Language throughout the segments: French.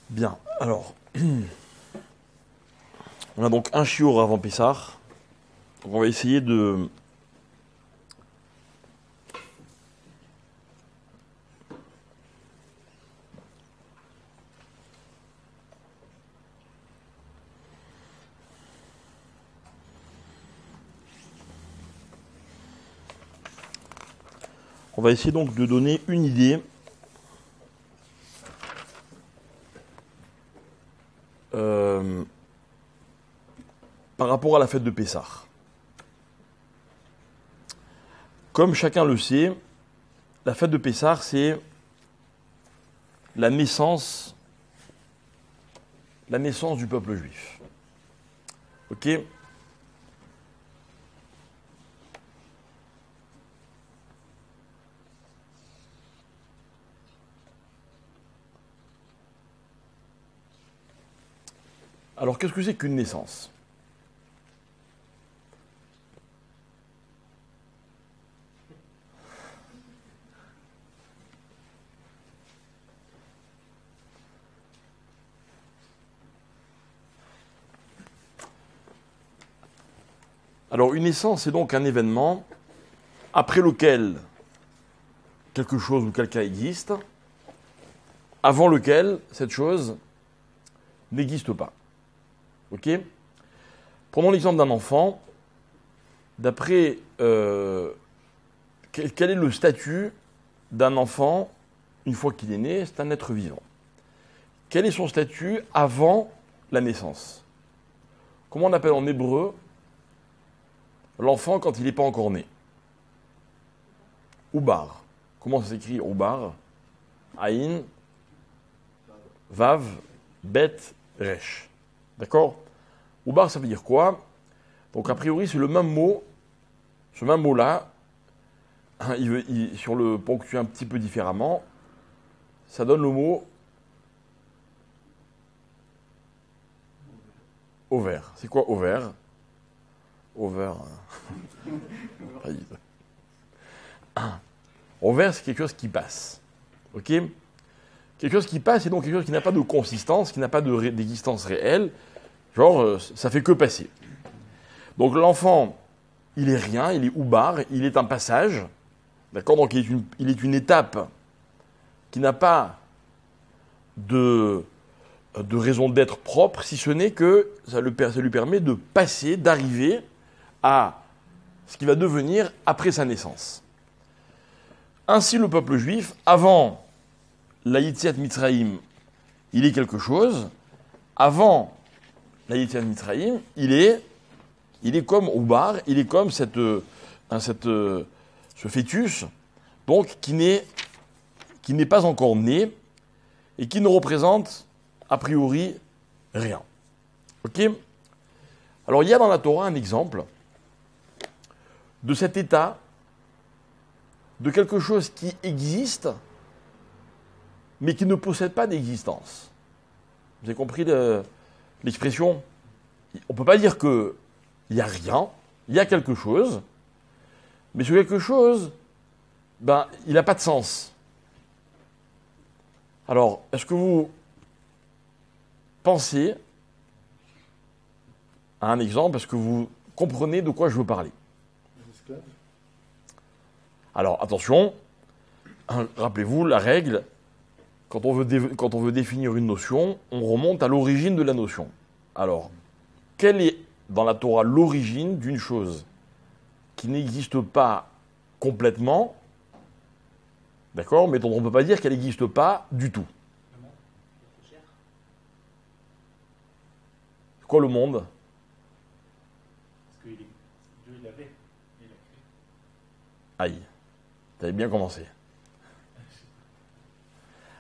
Bien, alors, on a donc un shiur avant Pessah. Donc on va essayer de... On va essayer donc de donner une idée par rapport à la fête de Pessah. Comme chacun le sait, la fête de Pessah, c'est la naissance du peuple juif. Ok ? Alors, qu'est-ce que c'est qu'une naissance ? Alors, une naissance, c'est donc un événement après lequel quelque chose ou quelqu'un existe, avant lequel cette chose n'existe pas. Ok ? Prenons l'exemple d'un enfant. D'après, quel est le statut d'un enfant une fois qu'il est né ? C'est un être vivant. Quel est son statut avant la naissance ? Comment on appelle en hébreu l'enfant quand il n'est pas encore né ? Oubar. Comment ça s'écrit Oubar ? Aïn, Vav, Bet, Resh. D'accord ? Oubar, ça veut dire quoi ? Donc, a priori, c'est le même mot. Ce même mot-là, sur le ponctué un petit peu différemment, ça donne le mot ovaire. C'est quoi ovaire ? Ovaire. Ovaire, c'est quelque chose qui passe. Ok ? Quelque chose qui passe, et donc quelque chose qui n'a pas de consistance, qui n'a pas d'existence réelle. Genre, ça fait que passer. Donc l'enfant, il est rien, il est oubar, il est un passage. D'accord ? Donc il est une étape qui n'a pas de raison d'être propre, si ce n'est que ça lui permet de passer, d'arriver à ce qui va devenir après sa naissance. Ainsi, le peuple juif, avant la Yetziat Mitzrayim, il est quelque chose. Avant la Yetziat Mitzrayim, il est comme Oubar, il est comme ce fœtus, donc qui n'est pas encore né et qui ne représente a priori rien. Ok ? Alors il y a dans la Torah un exemple de cet état de quelque chose qui existe mais qui ne possède pas d'existence. Vous avez compris l'expression ? On ne peut pas dire qu'il n'y a rien, il y a quelque chose, mais ce quelque chose, il n'a pas de sens. Alors, est-ce que vous pensez à un exemple ? Est-ce que vous comprenez de quoi je veux parler ? Alors, attention, rappelez-vous la règle, quand on veut définir une notion, on remonte à l'origine de la notion. Alors, quelle est dans la Torah l'origine d'une chose qui n'existe pas complètement, d'accord, mais dont on ne peut pas dire qu'elle n'existe pas du tout ? C'est quoi le monde ? Parce que Dieu l'avait, il l'a créé. Aïe, t'avais bien commencé.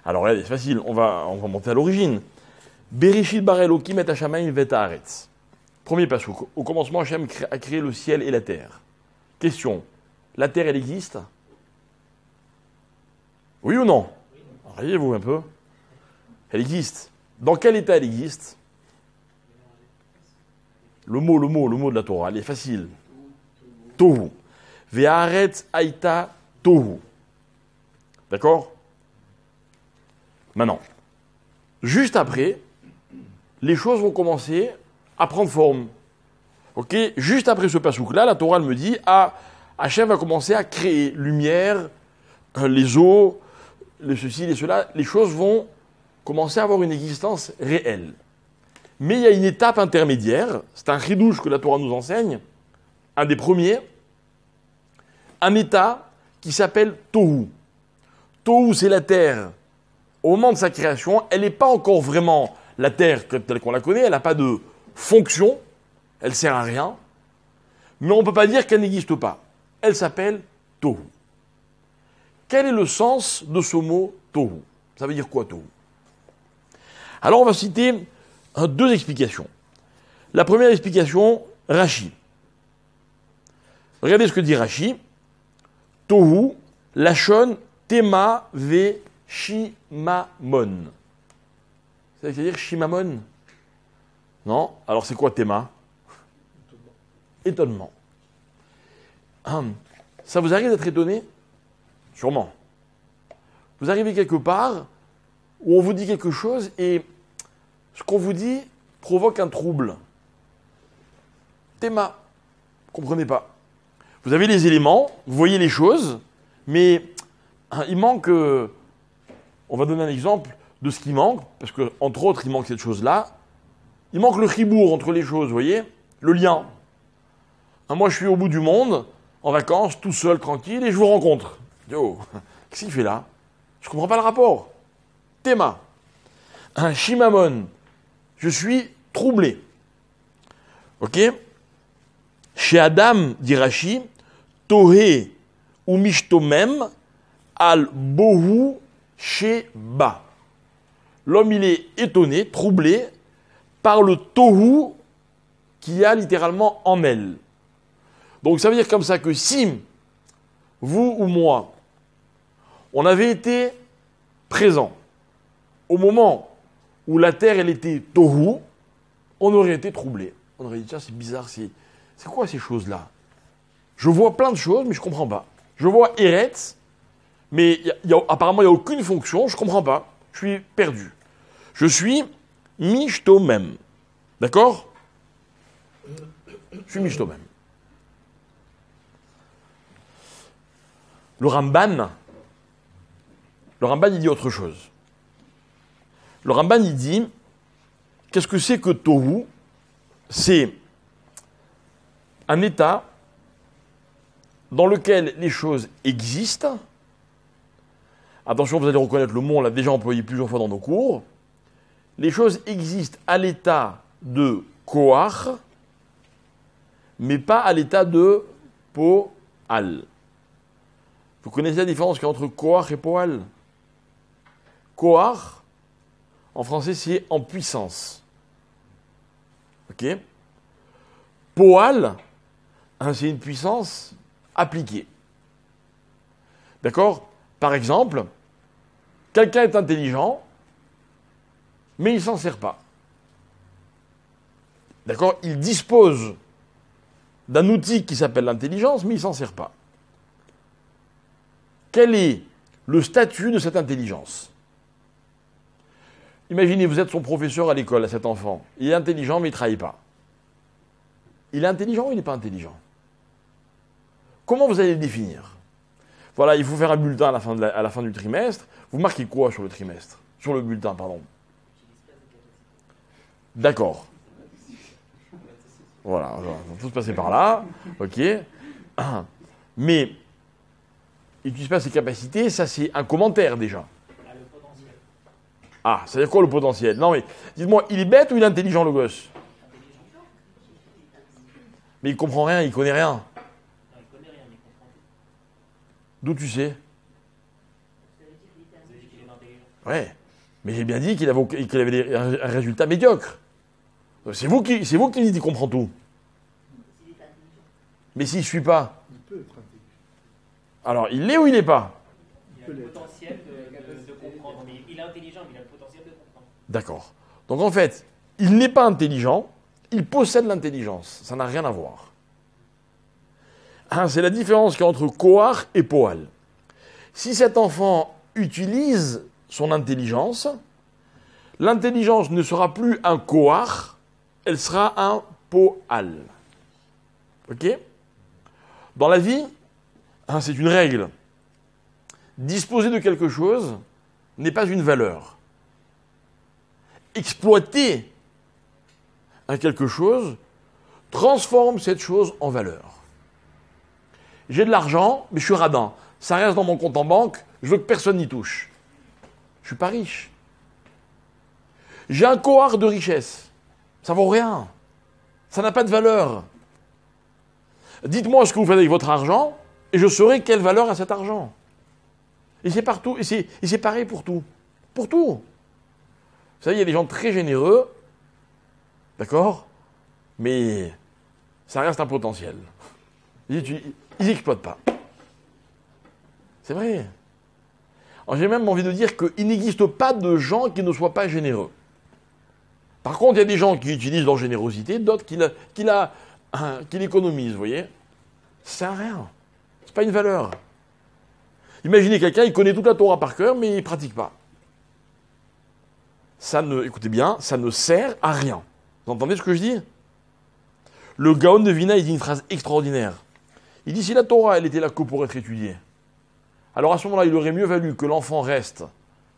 Alors regardez, c'est facile, on va monter à l'origine. Bereshit bara Elokim et hashamayim vet haaretz. Premier passouk. Au commencement, Hachem a créé le ciel et la terre. Question, la terre, elle existe ? Oui ou non ? Riez-vous un peu. Elle existe. Dans quel état elle existe ? Le mot de la Torah, elle est facile. Tohu. Ve'aretz haïta tohu. D'accord ? Maintenant, juste après, les choses vont commencer à prendre forme. Ok, juste après ce pasouk-là, la Torah me dit, Hachem va commencer à créer lumière, les eaux, les ceci, les cela. Les choses vont commencer à avoir une existence réelle. Mais il y a une étape intermédiaire, c'est un chidouche que la Torah nous enseigne, un des premiers, un état qui s'appelle Tohu. Tohu, c'est la terre. Au moment de sa création, elle n'est pas encore vraiment la terre telle qu'on la connaît, elle n'a pas de fonction, elle ne sert à rien, mais on ne peut pas dire qu'elle n'existe pas. Elle s'appelle Tohu. Quel est le sens de ce mot Tohu? Ça veut dire quoi Tohu? Alors on va citer deux explications. La première explication, Rashi. Regardez ce que dit Rashi. Tohu, lachon, tema, ve, shimamon. Ça veut dire shimamon? Non? Alors c'est quoi tema? Étonnement. Ça vous arrive d'être étonné? Sûrement. Vous arrivez quelque part où on vous dit quelque chose et ce qu'on vous dit provoque un trouble. Théma. Vous ne comprenez pas. Vous avez les éléments, vous voyez les choses, mais il manque... on va donner un exemple de ce qui manque, parce que entre autres, il manque cette chose-là. Il manque le chibour entre les choses, vous voyez? Le lien. Moi, je suis au bout du monde, en vacances, tout seul, tranquille, et je vous rencontre. Yo, qu'est-ce qu'il fait là? Je ne comprends pas le rapport. Théma. Un shimamon. Je suis troublé. Ok? Chez Adam, dit Rashi, Tohe ou mishtomem al bohu sheba. L'homme, il est étonné, troublé par le tohu qu'il y a littéralement en elle. Donc ça veut dire comme ça que si vous ou moi, on avait été présent au moment où la terre elle était tohu, on aurait été troublé. On aurait dit tiens c'est bizarre, c'est quoi ces choses-là? Je vois plein de choses mais je ne comprends pas. Je vois Eretz, mais apparemment il n'y a aucune fonction, je ne comprends pas. Je suis perdu. Je suis mishtomem. D'accord? Je suis mishtomem. Le Ramban, il dit autre chose. Le Ramban, il dit, qu'est-ce que c'est que Tohu? C'est un état dans lequel les choses existent. Attention, vous allez reconnaître le mot, on l'a déjà employé plusieurs fois dans nos cours. Les choses existent à l'état de Koach, mais pas à l'état de Poal. Vous connaissez la différence qu'il y a entre Koach et Poal? Koach, en français, c'est en puissance. Ok? Poal, c'est une puissance appliquée. D'accord? Par exemple, quelqu'un est intelligent, mais il ne s'en sert pas. D'accord? Il dispose d'un outil qui s'appelle l'intelligence, mais il ne s'en sert pas. Quel est le statut de cette intelligence? Imaginez, vous êtes son professeur à l'école, à cet enfant. Il est intelligent, mais il ne travaille pas. Il est intelligent ou il n'est pas intelligent? Comment vous allez le définir? Voilà, il faut faire un bulletin à la fin du trimestre. Vous marquez quoi sur le trimestre? Sur le bulletin, pardon. D'accord. Voilà, on va tous passer par là. Ok. Mais, il n'utilise pas ses capacités, ça c'est un commentaire déjà. Ah, ça veut dire quoi le potentiel? Non mais, dites-moi, il est bête ou il est intelligent le gosse? Mais il comprend rien, il connaît rien. Non, il connaît rien, mais il comprend tout. D'où tu sais? Vous avez dit qu'il est intelligent. Ouais, mais j'ai bien dit qu'il avait un résultat médiocre. C'est vous qui me dites qu'il comprend tout. Mais s'il ne suit pas, Il peut être intelligent. alors il l'est ou il n'est pas? Il a le potentiel de comprendre. Mais il est intelligent, mais il a le potentiel de comprendre. D'accord. Donc en fait, il n'est pas intelligent, il possède l'intelligence. Ça n'a rien à voir. C'est la différence qu'il y a entre Koach et Poal. Si cet enfant utilise son intelligence, L'intelligence ne sera plus un koar, elle sera un poal. Ok? Dans la vie, hein, c'est une règle. Disposer de quelque chose n'est pas une valeur. Exploiter un quelque chose transforme cette chose en valeur. J'ai de l'argent, mais je suis radin. Ça reste dans mon compte en banque, je veux que personne n'y touche. Je suis pas riche. J'ai un koar de richesse. Ça vaut rien. Ça n'a pas de valeur. Dites-moi ce que vous faites avec votre argent, et je saurai quelle valeur a cet argent. Et c'est partout, et c'est pareil pour tout. Pour tout. Vous savez, il y a des gens très généreux, d'accord, mais ça reste un potentiel. Ils n'exploitent pas. C'est vrai. Alors, j'ai même envie de dire qu'il n'existe pas de gens qui ne soient pas généreux. Par contre, il y a des gens qui utilisent leur générosité, d'autres qui l'économisent, vous voyez. Ça sert à rien. C'est pas une valeur. Imaginez quelqu'un, il connaît toute la Torah par cœur, mais il ne pratique pas. Écoutez bien, ça ne sert à rien. Vous entendez ce que je dis? Le Gaon de Vilna, il dit une phrase extraordinaire. Il dit, si la Torah, elle était là que pour être étudiée, alors à ce moment-là, il aurait mieux valu que l'enfant reste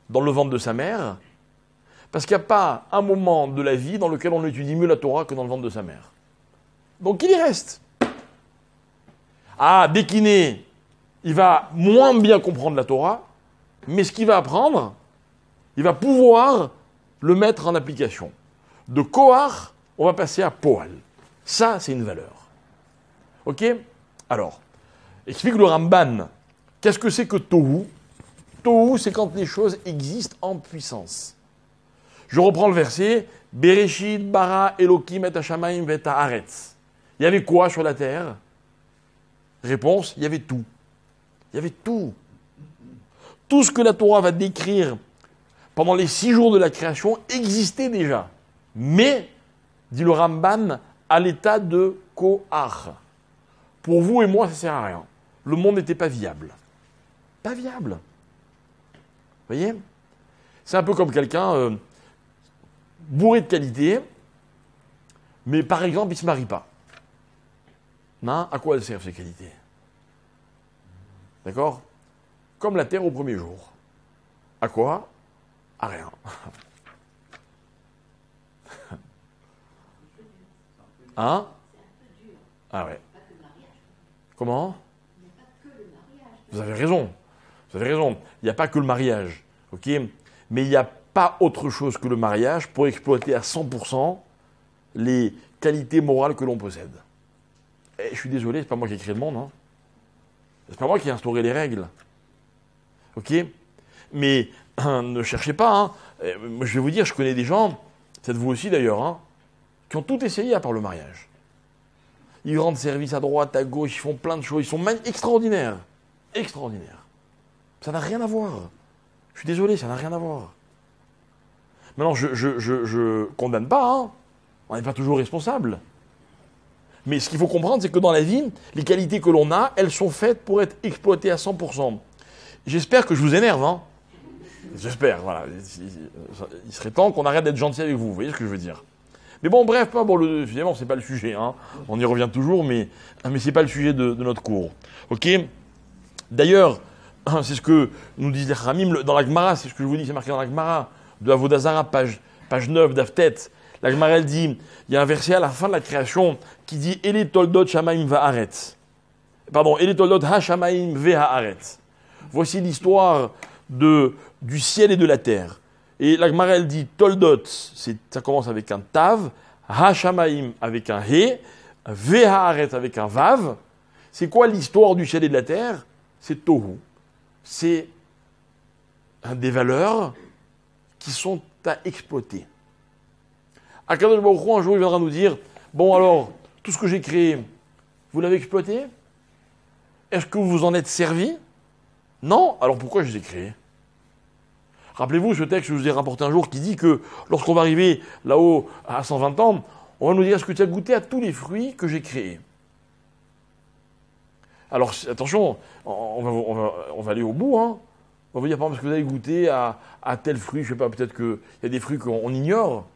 dans le ventre de sa mère, parce qu'il n'y a pas un moment de la vie dans lequel on étudie mieux la Torah que dans le ventre de sa mère. Donc il y reste. Ah, dès qu'il naît, il va moins bien comprendre la Torah, mais ce qu'il va apprendre, il va pouvoir le mettre en application. De Kohar, on va passer à Poal. Ça, c'est une valeur. Ok? Alors, explique le Ramban. Qu'est-ce que c'est que Tohu? Tohu, c'est quand les choses existent en puissance. Je reprends le verset. Bereshit bara Elokim et hashamayim vet haaretz. Il y avait quoi sur la terre? Réponse, il y avait tout. Il y avait tout. Tout ce que la Torah va décrire pendant les 6 jours de la création existait déjà. Mais, dit le Ramban, à l'état de Kohar. Pour vous et moi, ça ne sert à rien. Le monde n'était pas viable. Pas viable. Vous voyez? C'est un peu comme quelqu'un bourré de qualité, mais par exemple, il ne se marie pas. Non, à quoi elles servent ces qualités? D'accord? Comme la terre au premier jour. À quoi? À rien. Hein? Ah ouais. Comment? Vous avez raison. Vous avez raison. Il n'y a pas que le mariage. Ok? Mais il n'y a pas autre chose que le mariage pour exploiter à 100% les qualités morales que l'on possède. Et je suis désolé, c'est pas moi qui ai créé le monde. Hein. C'est pas moi qui ai instauré les règles. Ok? Mais ne cherchez pas. Hein. Moi, je vais vous dire, je connais des gens, peut-être vous aussi d'ailleurs, hein, qui ont tout essayé à part le mariage. Ils rendent service à droite, à gauche, ils font plein de choses. Ils sont extraordinaires. Extraordinaires. Ça n'a rien à voir. Je suis désolé, ça n'a rien à voir. Maintenant, je condamne pas. Hein. On n'est pas toujours responsable. Mais ce qu'il faut comprendre, c'est que dans la vie, les qualités que l'on a, elles sont faites pour être exploitées à 100%. J'espère que je vous énerve. Hein. J'espère, voilà. Il serait temps qu'on arrête d'être gentil avec vous. Vous voyez ce que je veux dire? Mais bon, bref, évidemment, c'est pas le sujet. Hein. On y revient toujours, mais c'est pas le sujet de notre cours. Ok? D'ailleurs, c'est ce que nous disent les Ramim dans la Gemara, c'est ce que je vous dis, c'est marqué dans la Gemara, de Avodah Zarah, page 9 d'Aftet. La Gemara, elle dit, il y a un verset à la fin de la création qui dit Ele toldot shamaim va'aretz. Pardon, Ele toldot ha-shamaim ve'ha'aretz. Voici l'histoire du ciel et de la terre. Et la Gemara, elle dit toldot, ça commence avec un tav, ha-shamaim avec un he, ve'ha'aretz avec un vav. C'est quoi l'histoire du ciel et de la terre? C'est tohu. C'est des valeurs qui sont à exploiter. Akadosh Baruch Hu, un jour, il viendra nous dire, bon alors, tout ce que j'ai créé, vous l'avez exploité? Est-ce que vous vous en êtes servi? Non? Alors pourquoi je les ai créés? Rappelez-vous ce texte que je vous ai rapporté un jour qui dit que lorsqu'on va arriver là-haut à 120 ans, on va nous dire, est-ce que tu as goûté à tous les fruits que j'ai créés? Alors attention, on va aller au bout, hein. On va vous dire, par exemple, est-ce que vous avez goûté à tel fruit, je sais pas, peut-être qu'il y a des fruits qu'on ignore,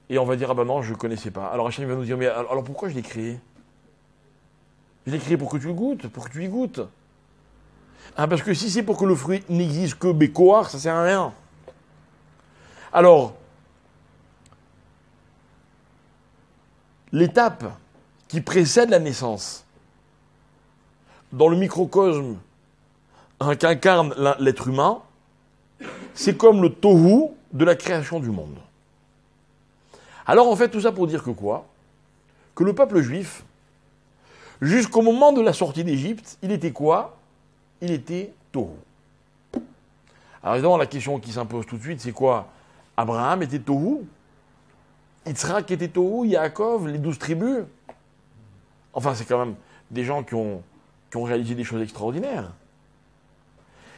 et on va dire, ah ben non, je ne connaissais pas. Alors Hachem va nous dire, mais alors pourquoi je l'ai créé? Je l'ai créé pour que tu le goûtes, pour que tu y goûtes. Hein, parce que si c'est pour que le fruit n'existe que bécoar, ça ne sert à rien. Alors, l'étape qui précède la naissance, dans le microcosme qu'incarne l'être humain, c'est comme le tohu de la création du monde. Alors en fait, tout ça pour dire que quoi? Que le peuple juif, jusqu'au moment de la sortie d'Égypte, il était quoi? Il était tohu. Alors évidemment, la question qui s'impose tout de suite, c'est quoi? Abraham était tohu, Yitzhak était tohu, Yaakov, les 12 tribus. Enfin, c'est quand même des gens qui ont réalisé des choses extraordinaires.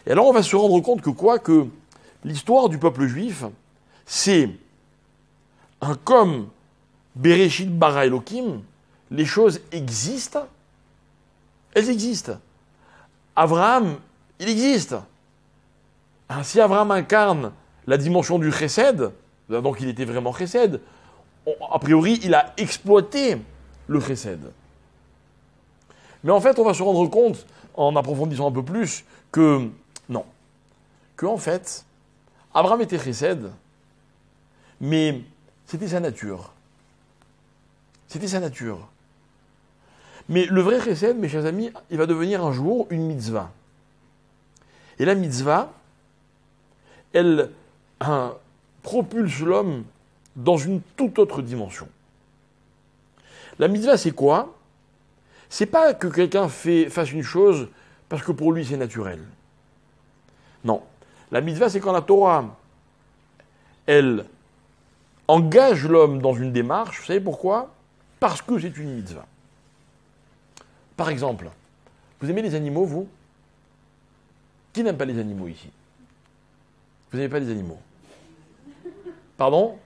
Et alors on va se rendre compte que quoi? Que l'histoire du peuple juif, c'est un comme Bereshit bara Elohim, les choses existent, elles existent. Abraham, il existe. Si Abraham incarne la dimension du chesed, donc il était vraiment chesed, a priori il a exploité le chesed. Mais en fait on va se rendre compte, en approfondissant un peu plus, que non. Que en fait, Abraham était chesed, mais c'était sa nature. C'était sa nature. Mais le vrai chesed, mes chers amis, il va devenir un jour une mitzvah. Et la mitzvah, elle propulse l'homme dans une toute autre dimension. La mitzvah, c'est quoi? C'est pas que quelqu'un fasse une chose parce que pour lui c'est naturel. Non. La mitzvah, c'est quand la Torah, elle engage l'homme dans une démarche. Vous savez pourquoi? Parce que c'est une mitzvah. Par exemple, vous aimez les animaux, vous? Qui n'aime pas les animaux ici? Vous n'aimez pas les animaux? Pardon?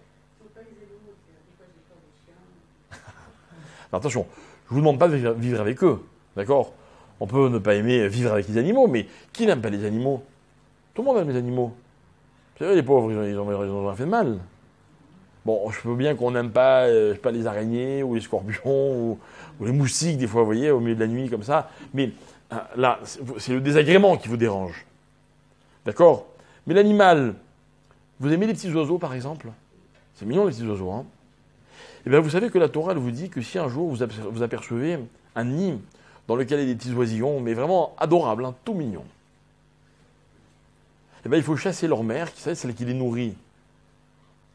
Alors, attention, je ne vous demande pas de vivre avec eux, d'accord? On peut ne pas aimer vivre avec les animaux, mais qui n'aime pas les animaux? Tout le monde aime les animaux. C'est vrai, les pauvres, ils ont rien fait de mal. Bon, je peux bien qu'on n'aime pas, je sais pas, les araignées ou les scorpions ou les moustiques, des fois, vous voyez, au milieu de la nuit, comme ça. Mais là, c'est le désagrément qui vous dérange. D'accord? Mais l'animal, vous aimez les petits oiseaux, par exemple? C'est mignon, les petits oiseaux, hein? Eh bien, vous savez que la Torah, elle vous dit que si un jour vous apercevez un nid dans lequel il y a des petits oisillons, mais vraiment adorables, hein, tout mignons, eh bien, il faut chasser leur mère, qui c'est celle qui les nourrit.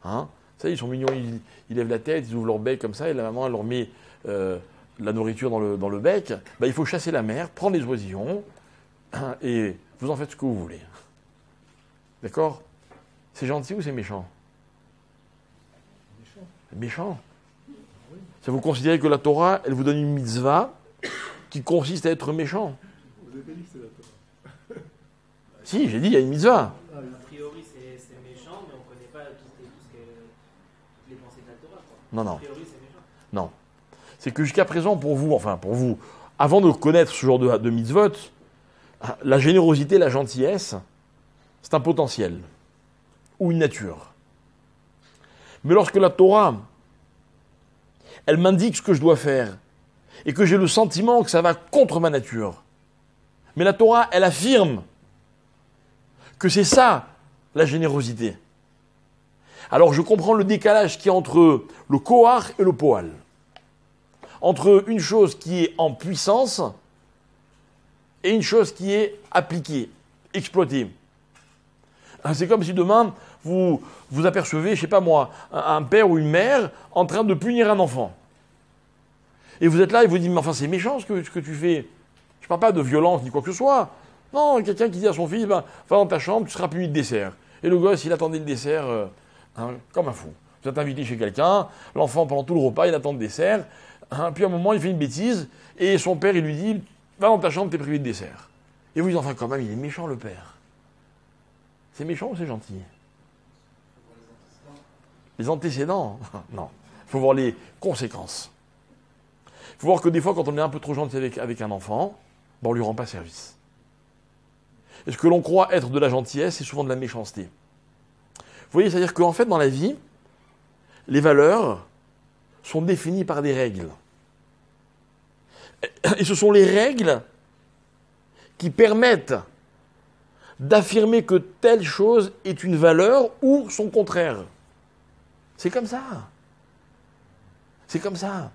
Hein? Vous savez, ils sont mignons, ils lèvent la tête, ils ouvrent leur bec comme ça, et la maman, elle leur met la nourriture dans le bec. Ben, il faut chasser la mère, prendre les oisillons, et vous en faites ce que vous voulez. D'accord? C'est gentil ou c'est méchant? C'est méchant. Ça vous considérez que la Torah, elle vous donne une mitzvah qui consiste à être méchant? Vous avez dit que c'est la Torah. Si, j'ai dit, il y a une mitzvah. A priori, c'est méchant, mais on ne connaît pas toutes les pensées de la Torah. Quoi. Non, non. A priori, c'est méchant. Non. C'est que jusqu'à présent, pour vous, avant de connaître ce genre de mitzvot, la générosité, la gentillesse, c'est un potentiel ou une nature. Mais lorsque la Torah, elle m'indique ce que je dois faire et que j'ai le sentiment que ça va contre ma nature, mais la Torah, elle affirme que c'est ça, la générosité. Alors je comprends le décalage qu'il y a entre le kohar et le poal. Entre une chose qui est en puissance et une chose qui est appliquée, exploitée. C'est comme si demain, vous apercevez, je ne sais pas moi, un père ou une mère en train de punir un enfant. Et vous êtes là et vous dites, mais enfin c'est méchant ce que tu fais. Je ne parle pas de violence ni quoi que ce soit. Non, quelqu'un qui dit à son fils, va dans ta chambre, tu seras puni de dessert. Et le gosse, il attendait le dessert comme un fou. Vous êtes invité chez quelqu'un, l'enfant, pendant tout le repas, il attend le dessert. Puis à un moment, il fait une bêtise, et son père, il lui dit, va dans ta chambre, t'es privé de dessert. Et vous dites, enfin quand même, il est méchant le père. C'est méchant ou c'est gentil? Les antécédents? Non. Il faut voir les conséquences. Il faut voir que des fois, quand on est un peu trop gentil avec un enfant, on ne lui rend pas service. Et ce que l'on croit être de la gentillesse, c'est souvent de la méchanceté. Vous voyez, c'est-à-dire qu'en fait, dans la vie, les valeurs sont définies par des règles. Et ce sont les règles qui permettent d'affirmer que telle chose est une valeur ou son contraire. C'est comme ça. C'est comme ça.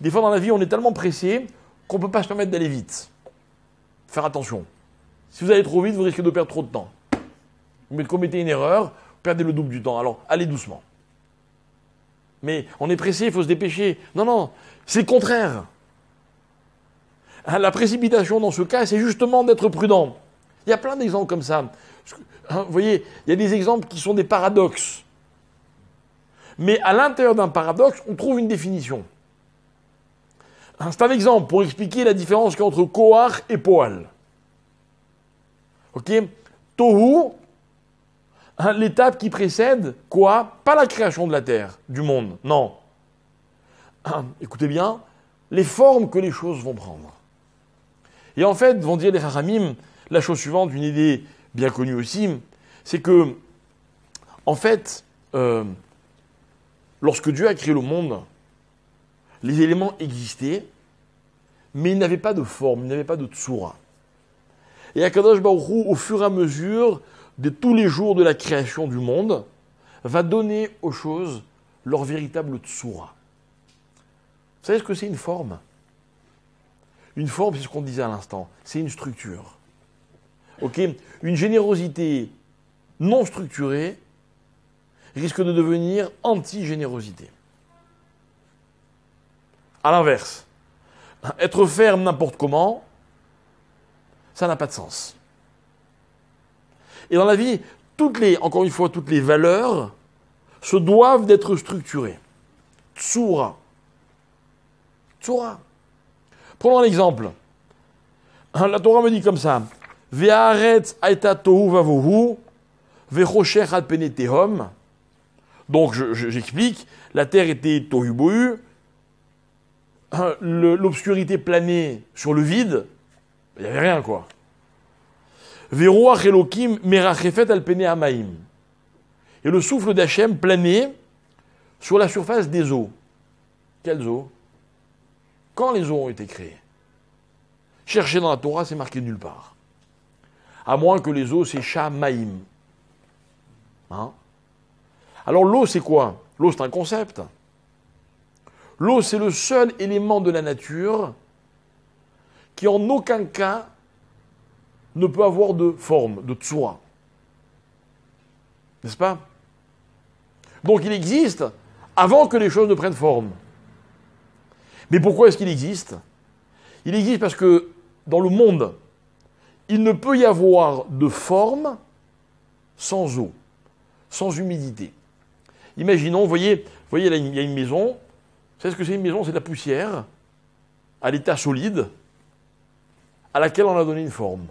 Des fois dans la vie, on est tellement pressé qu'on ne peut pas se permettre d'aller vite. Faire attention. Si vous allez trop vite, vous risquez de perdre trop de temps. Vous commettez une erreur, vous perdez le double du temps. Alors, allez doucement. Mais on est pressé, il faut se dépêcher. Non, non, c'est le contraire. La précipitation dans ce cas, c'est justement d'être prudent. Il y a plein d'exemples comme ça. Vous voyez, il y a des exemples qui sont des paradoxes. Mais à l'intérieur d'un paradoxe, on trouve une définition. C'est un exemple pour expliquer la différence qu'il y a entre Kohar et Poal. Ok ? Tohu, l'étape qui précède quoi ? Pas la création de la terre, du monde, non. Écoutez bien, les formes que les choses vont prendre. Et en fait, vont dire les Chachamim, la chose suivante, une idée bien connue aussi, c'est que, en fait, lorsque Dieu a créé le monde, les éléments existaient, mais ils n'avaient pas de forme, ils n'avaient pas de tsura. Et Akadosh Baruch Hu, au fur et à mesure de tous les jours de la création du monde, va donner aux choses leur véritable tsura. Vous savez ce que c'est une forme ? Une forme, c'est ce qu'on disait à l'instant, c'est une structure. Ok ? Une générosité non structurée risque de devenir anti-générosité. À l'inverse, être ferme n'importe comment, ça n'a pas de sens. Et dans la vie, encore une fois, toutes les valeurs se doivent d'être structurées. Tsura. Tsura. Prenons un exemple. La Torah me dit comme ça. Ve'aretz aita tohu vavohu, ve'chosher ad pene tehom. Donc j'explique, la terre était tohu bohu, l'obscurité planait sur le vide, il n'y avait rien quoi. Ve'ruach elokim merachefet al pene hamaim. Et le souffle d'Hachem planait sur la surface des eaux. Quelles eaux ? Quand les eaux ont été créées ? Cherchez dans la Torah, c'est marqué nulle part. À moins que les eaux, c'est Shamaim. Hein ? Alors l'eau, c'est quoi ? L'eau, c'est un concept. L'eau, c'est le seul élément de la nature qui en aucun cas ne peut avoir de forme, de tsura. N'est-ce pas ? Donc il existe avant que les choses ne prennent forme. Mais pourquoi est-ce qu'il existe ? Il existe parce que dans le monde, il ne peut y avoir de forme sans eau, sans humidité. Imaginons, vous voyez là, il y a une maison. Vous savez ce que c'est une maison ? C'est de la poussière à l'état solide à laquelle on a donné une forme.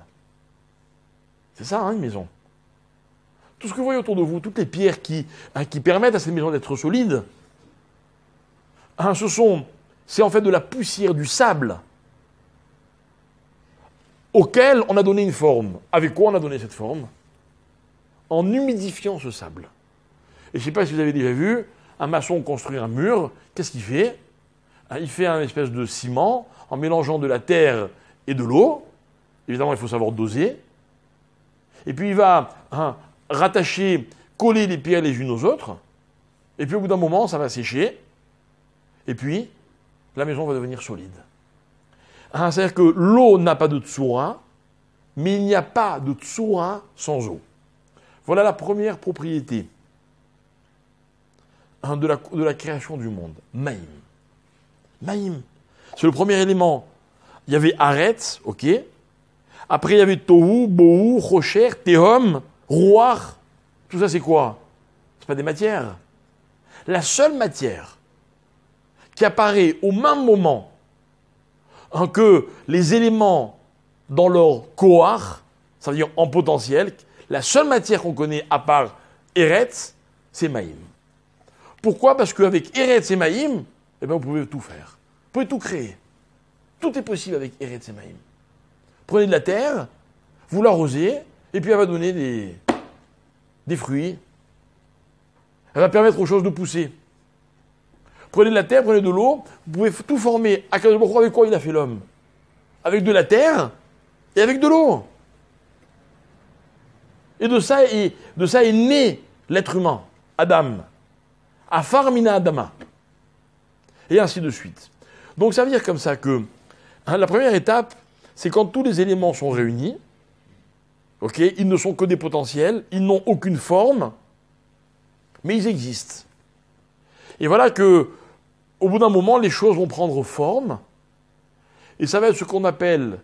C'est ça, une maison. Tout ce que vous voyez autour de vous, toutes les pierres qui permettent à cette maison d'être solide, c'est en fait de la poussière, du sable, auquel on a donné une forme. Avec quoi on a donné cette forme ? En humidifiant ce sable. Et je ne sais pas si vous avez déjà vu, un maçon construire un mur, qu'est-ce qu'il fait ? Il fait un espèce de ciment en mélangeant de la terre et de l'eau. Évidemment, il faut savoir doser. Et puis il va rattacher, coller les pierres les unes aux autres. Et puis au bout d'un moment, ça va sécher. Et puis, la maison va devenir solide. C'est-à-dire que l'eau n'a pas de tsura, mais il n'y a pas de tsura sans eau. Voilà la première propriété de la création du monde. Maïm. Maïm. C'est le premier élément. Il y avait Aretz, ok. Après, il y avait Tohu, Bohu, Rocher, Tehom, Ruach. Tout ça, c'est quoi ? C'est pas des matières. La seule matière qui apparaît au même moment que les éléments dans leur kohar, ça veut dire en potentiel, la seule matière qu'on connaît à part Eretz, c'est Maïm. Pourquoi ? Parce qu'avec Eretz et Maïm, vous pouvez tout faire. Vous pouvez tout créer. Tout est possible avec Eretz et Maïm. Prenez de la terre, vous l'arrosez, et puis elle va donner des fruits. Elle va permettre aux choses de pousser. Prenez de la terre, prenez de l'eau, vous pouvez tout former. Akadosh Baruch Hu, avec quoi il a fait l'homme? Avec de la terre et avec de l'eau. Et de ça est né l'être humain, Adam. Afar mina Adama. Et ainsi de suite. Donc ça veut dire comme ça que la première étape, c'est quand tous les éléments sont réunis. Ok, ils ne sont que des potentiels, ils n'ont aucune forme, mais ils existent. Et voilà que, au bout d'un moment, les choses vont prendre forme, et ça va être ce qu'on appelle,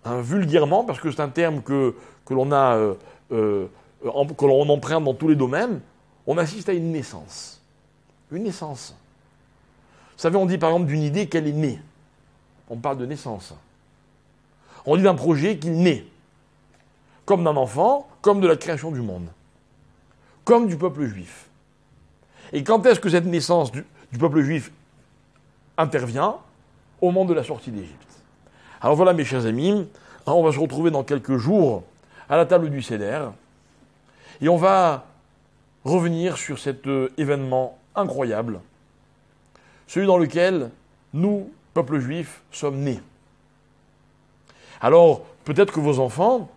vulgairement, parce que c'est un terme que l'on a, que l'on emprunte dans tous les domaines, on assiste à une naissance. Une naissance. Vous savez, on dit par exemple d'une idée qu'elle est née. On parle de naissance. On dit d'un projet qu'il naît. Comme d'un enfant, comme de la création du monde. Comme du peuple juif. Et quand est-ce que cette naissance du peuple juif intervient? Au moment de la sortie d'Égypte. Alors voilà, mes chers amis, on va se retrouver dans quelques jours à la table du Seder. Et on va revenir sur cet événement incroyable, celui dans lequel nous, peuple juif, sommes nés. Alors, peut-être que vos enfants,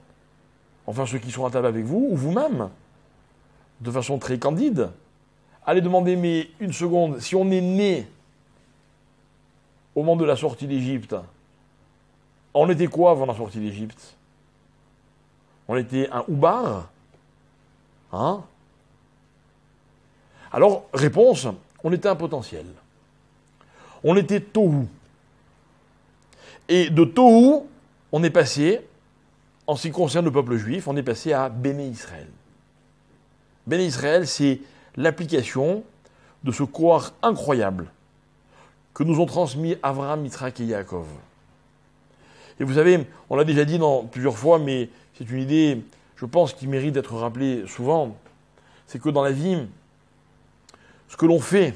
enfin ceux qui sont à table avec vous, ou vous-même, de façon très candide, allez demander, mais une seconde, si on est né au moment de la sortie d'Égypte, on était quoi avant la sortie d'Égypte? On était un oubar? Hein? Alors, réponse, on était un potentiel. On était tohu. Et de tohu, on est passé, en ce qui concerne le peuple juif, on est passé à Béné Israël. Béné Israël, c'est l'application de ce koach incroyable que nous ont transmis Avraham, Yitzhak et Yaakov. Et vous savez, on l'a déjà dit plusieurs fois, mais c'est une idée, je pense, qui mérite d'être rappelée souvent, c'est que dans la vie, ce que l'on fait,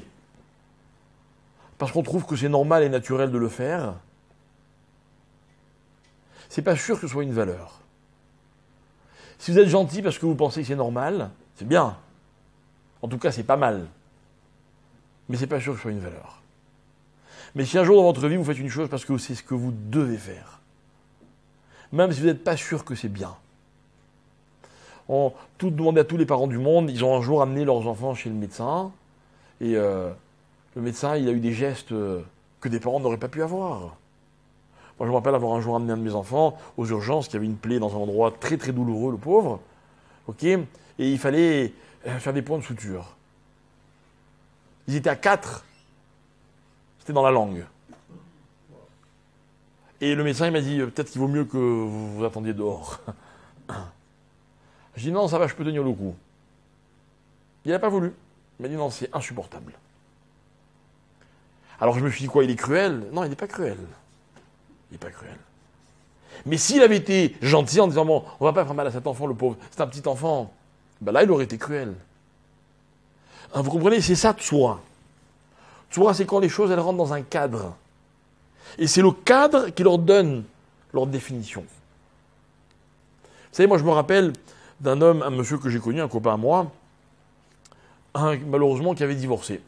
parce qu'on trouve que c'est normal et naturel de le faire, c'est pas sûr que ce soit une valeur. Si vous êtes gentil parce que vous pensez que c'est normal, c'est bien. En tout cas, c'est pas mal. Mais c'est pas sûr que ce soit une valeur. Mais si un jour dans votre vie, vous faites une chose parce que c'est ce que vous devez faire, même si vous n'êtes pas sûr que c'est bien. On tout demandé à tous les parents du monde, ils ont un jour amené leurs enfants chez le médecin, et le médecin, il a eu des gestes que des parents n'auraient pas pu avoir. Moi, je me rappelle avoir un jour amené un de mes enfants aux urgences, qui avait une plaie dans un endroit très très douloureux, le pauvre, ok, et il fallait faire des points de suture. Ils étaient à 4. C'était dans la langue. Et le médecin, il m'a dit, peut-être qu'il vaut mieux que vous vous attendiez dehors. Je dis, non, ça va, je peux tenir le coup. Il n'a pas voulu. Il m'a dit, non, c'est insupportable. Alors je me suis dit, quoi, il est cruel? Non, il n'est pas cruel. Il n'est pas cruel. Mais s'il avait été gentil en disant, bon, on ne va pas faire mal à cet enfant, le pauvre, c'est un petit enfant, ben là, il aurait été cruel. Hein, vous comprenez, c'est ça, Tsoura. Tsoura, c'est quand les choses, elles rentrent dans un cadre. Et c'est le cadre qui leur donne leur définition. Vous savez, moi, je me rappelle d'un homme, un monsieur que j'ai connu, un copain à moi, malheureusement, qui avait divorcé.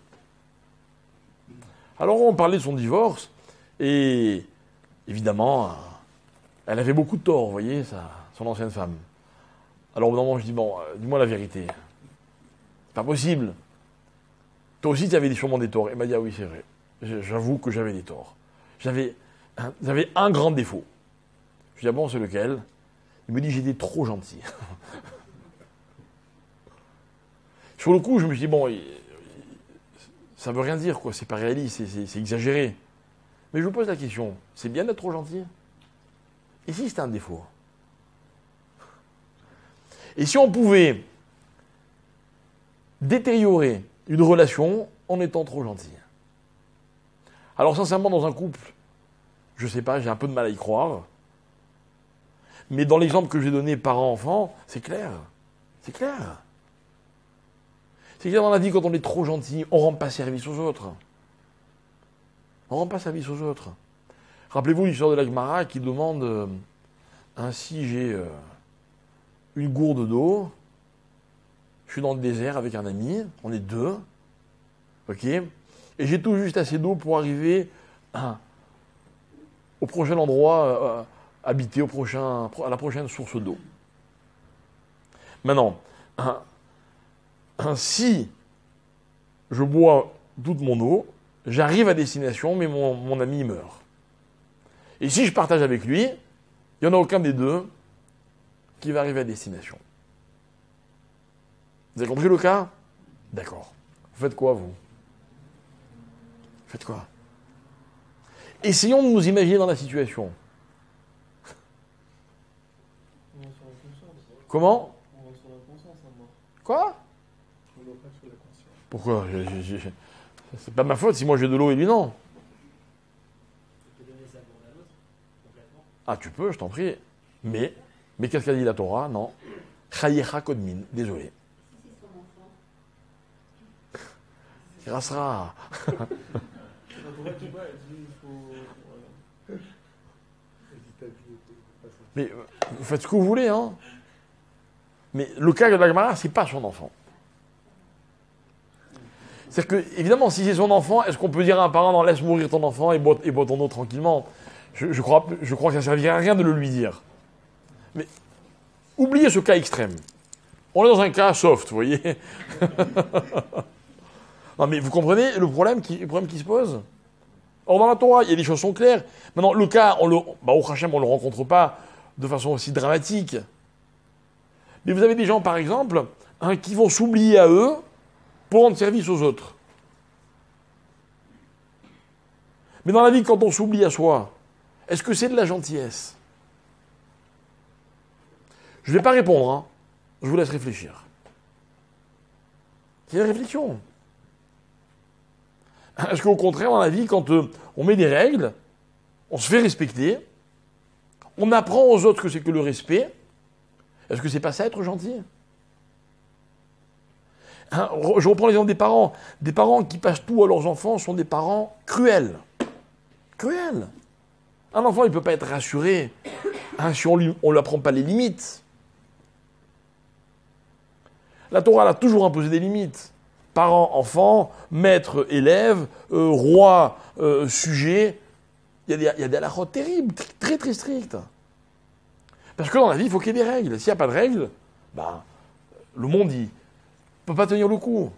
Alors, on parlait de son divorce, et évidemment, elle avait beaucoup de tort, vous voyez, son ancienne femme. Alors, au bout d'un moment, je dis, bon, dis-moi la vérité. C'est pas possible. Toi aussi, tu avais sûrement des torts. Il m'a dit, ah oui, c'est vrai. J'avoue que j'avais des torts. J'avais un grand défaut. Je lui dis, ah bon, c'est lequel? Il me dit, j'étais trop gentil. Sur le coup, je me suis dit, bon, ça veut rien dire, quoi. C'est pas réaliste, c'est exagéré. Mais je vous pose la question, c'est bien d'être trop gentil? Et si c'était un défaut? Et si on pouvait détériorer une relation en étant trop gentil? Alors sincèrement, dans un couple, je sais pas, j'ai un peu de mal à y croire. Mais dans l'exemple que j'ai donné parent-enfant, c'est clair. C'est clair. C'est clair dans la vie, quand on est trop gentil, on ne rend pas service aux autres. On ne rend pas service aux autres. Rappelez-vous l'histoire de la Gemara qui demande Si j'ai une gourde d'eau, je suis dans le désert avec un ami, on est deux, ok, et j'ai tout juste assez d'eau pour arriver au prochain endroit habité, à la prochaine source d'eau. Maintenant, si je bois toute mon eau, j'arrive à destination, mais mon ami meurt. Et si je partage avec lui, il n'y en a aucun des deux qui va arriver à destination. Vous avez compris le cas? D'accord. Vous faites quoi, vous? Faites quoi? Essayons de nous imaginer dans la situation. On va sur la conscience. Comment? On va sur la conscience à mort. Quoi? On va pas sur la conscience. Pourquoi? C'est pas ma faute si moi j'ai de l'eau et lui non. Tu peux donner sa gourde à l'autre, complètement. Ah, tu peux, je t'en prie. Mais qu'est-ce qu'a dit la Torah? Non. Chayecha kodmin. Désolé. Grâcera. La Torah dit pas, elle dit il faut. Voilà. Elle dit ta vie était pas ça. Mais vous faites ce que vous voulez, hein. Mais le cas de la Gemara, c'est pas son enfant. C'est-à-dire que, évidemment, si c'est son enfant, est-ce qu'on peut dire à un parent, non, laisse mourir ton enfant et bois ton eau tranquillement? Je crois que ça ne servirait à rien de le lui dire. Mais oubliez ce cas extrême. On est dans un cas soft, vous voyez. Non, mais vous comprenez le problème qui se pose? Or, dans la Torah, il y a des choses qui sont claires. Maintenant, le cas, au Hachem, on ne le rencontre pas de façon aussi dramatique. Mais vous avez des gens, par exemple, qui vont s'oublier à eux pour rendre service aux autres. Mais dans la vie, quand on s'oublie à soi, est-ce que c'est de la gentillesse? Je ne vais pas répondre, hein. Je vous laisse réfléchir. C'est une réflexion. Est-ce qu'au contraire, dans la vie, quand on met des règles, on se fait respecter, on apprend aux autres que c'est que le respect, est-ce que c'est pas ça être gentil? Je reprends l'exemple des parents. Des parents qui passent tout à leurs enfants sont des parents cruels. Cruels. Un enfant, il ne peut pas être rassuré si on ne lui apprend pas les limites. La Torah elle a toujours imposé des limites. Parents, enfants, maître, élève, roi, sujet. Il y a des halakhot terribles, très très strictes. Parce que dans la vie, il faut qu'il y ait des règles. S'il n'y a pas de règles, le monde, il ne peut pas tenir le coup.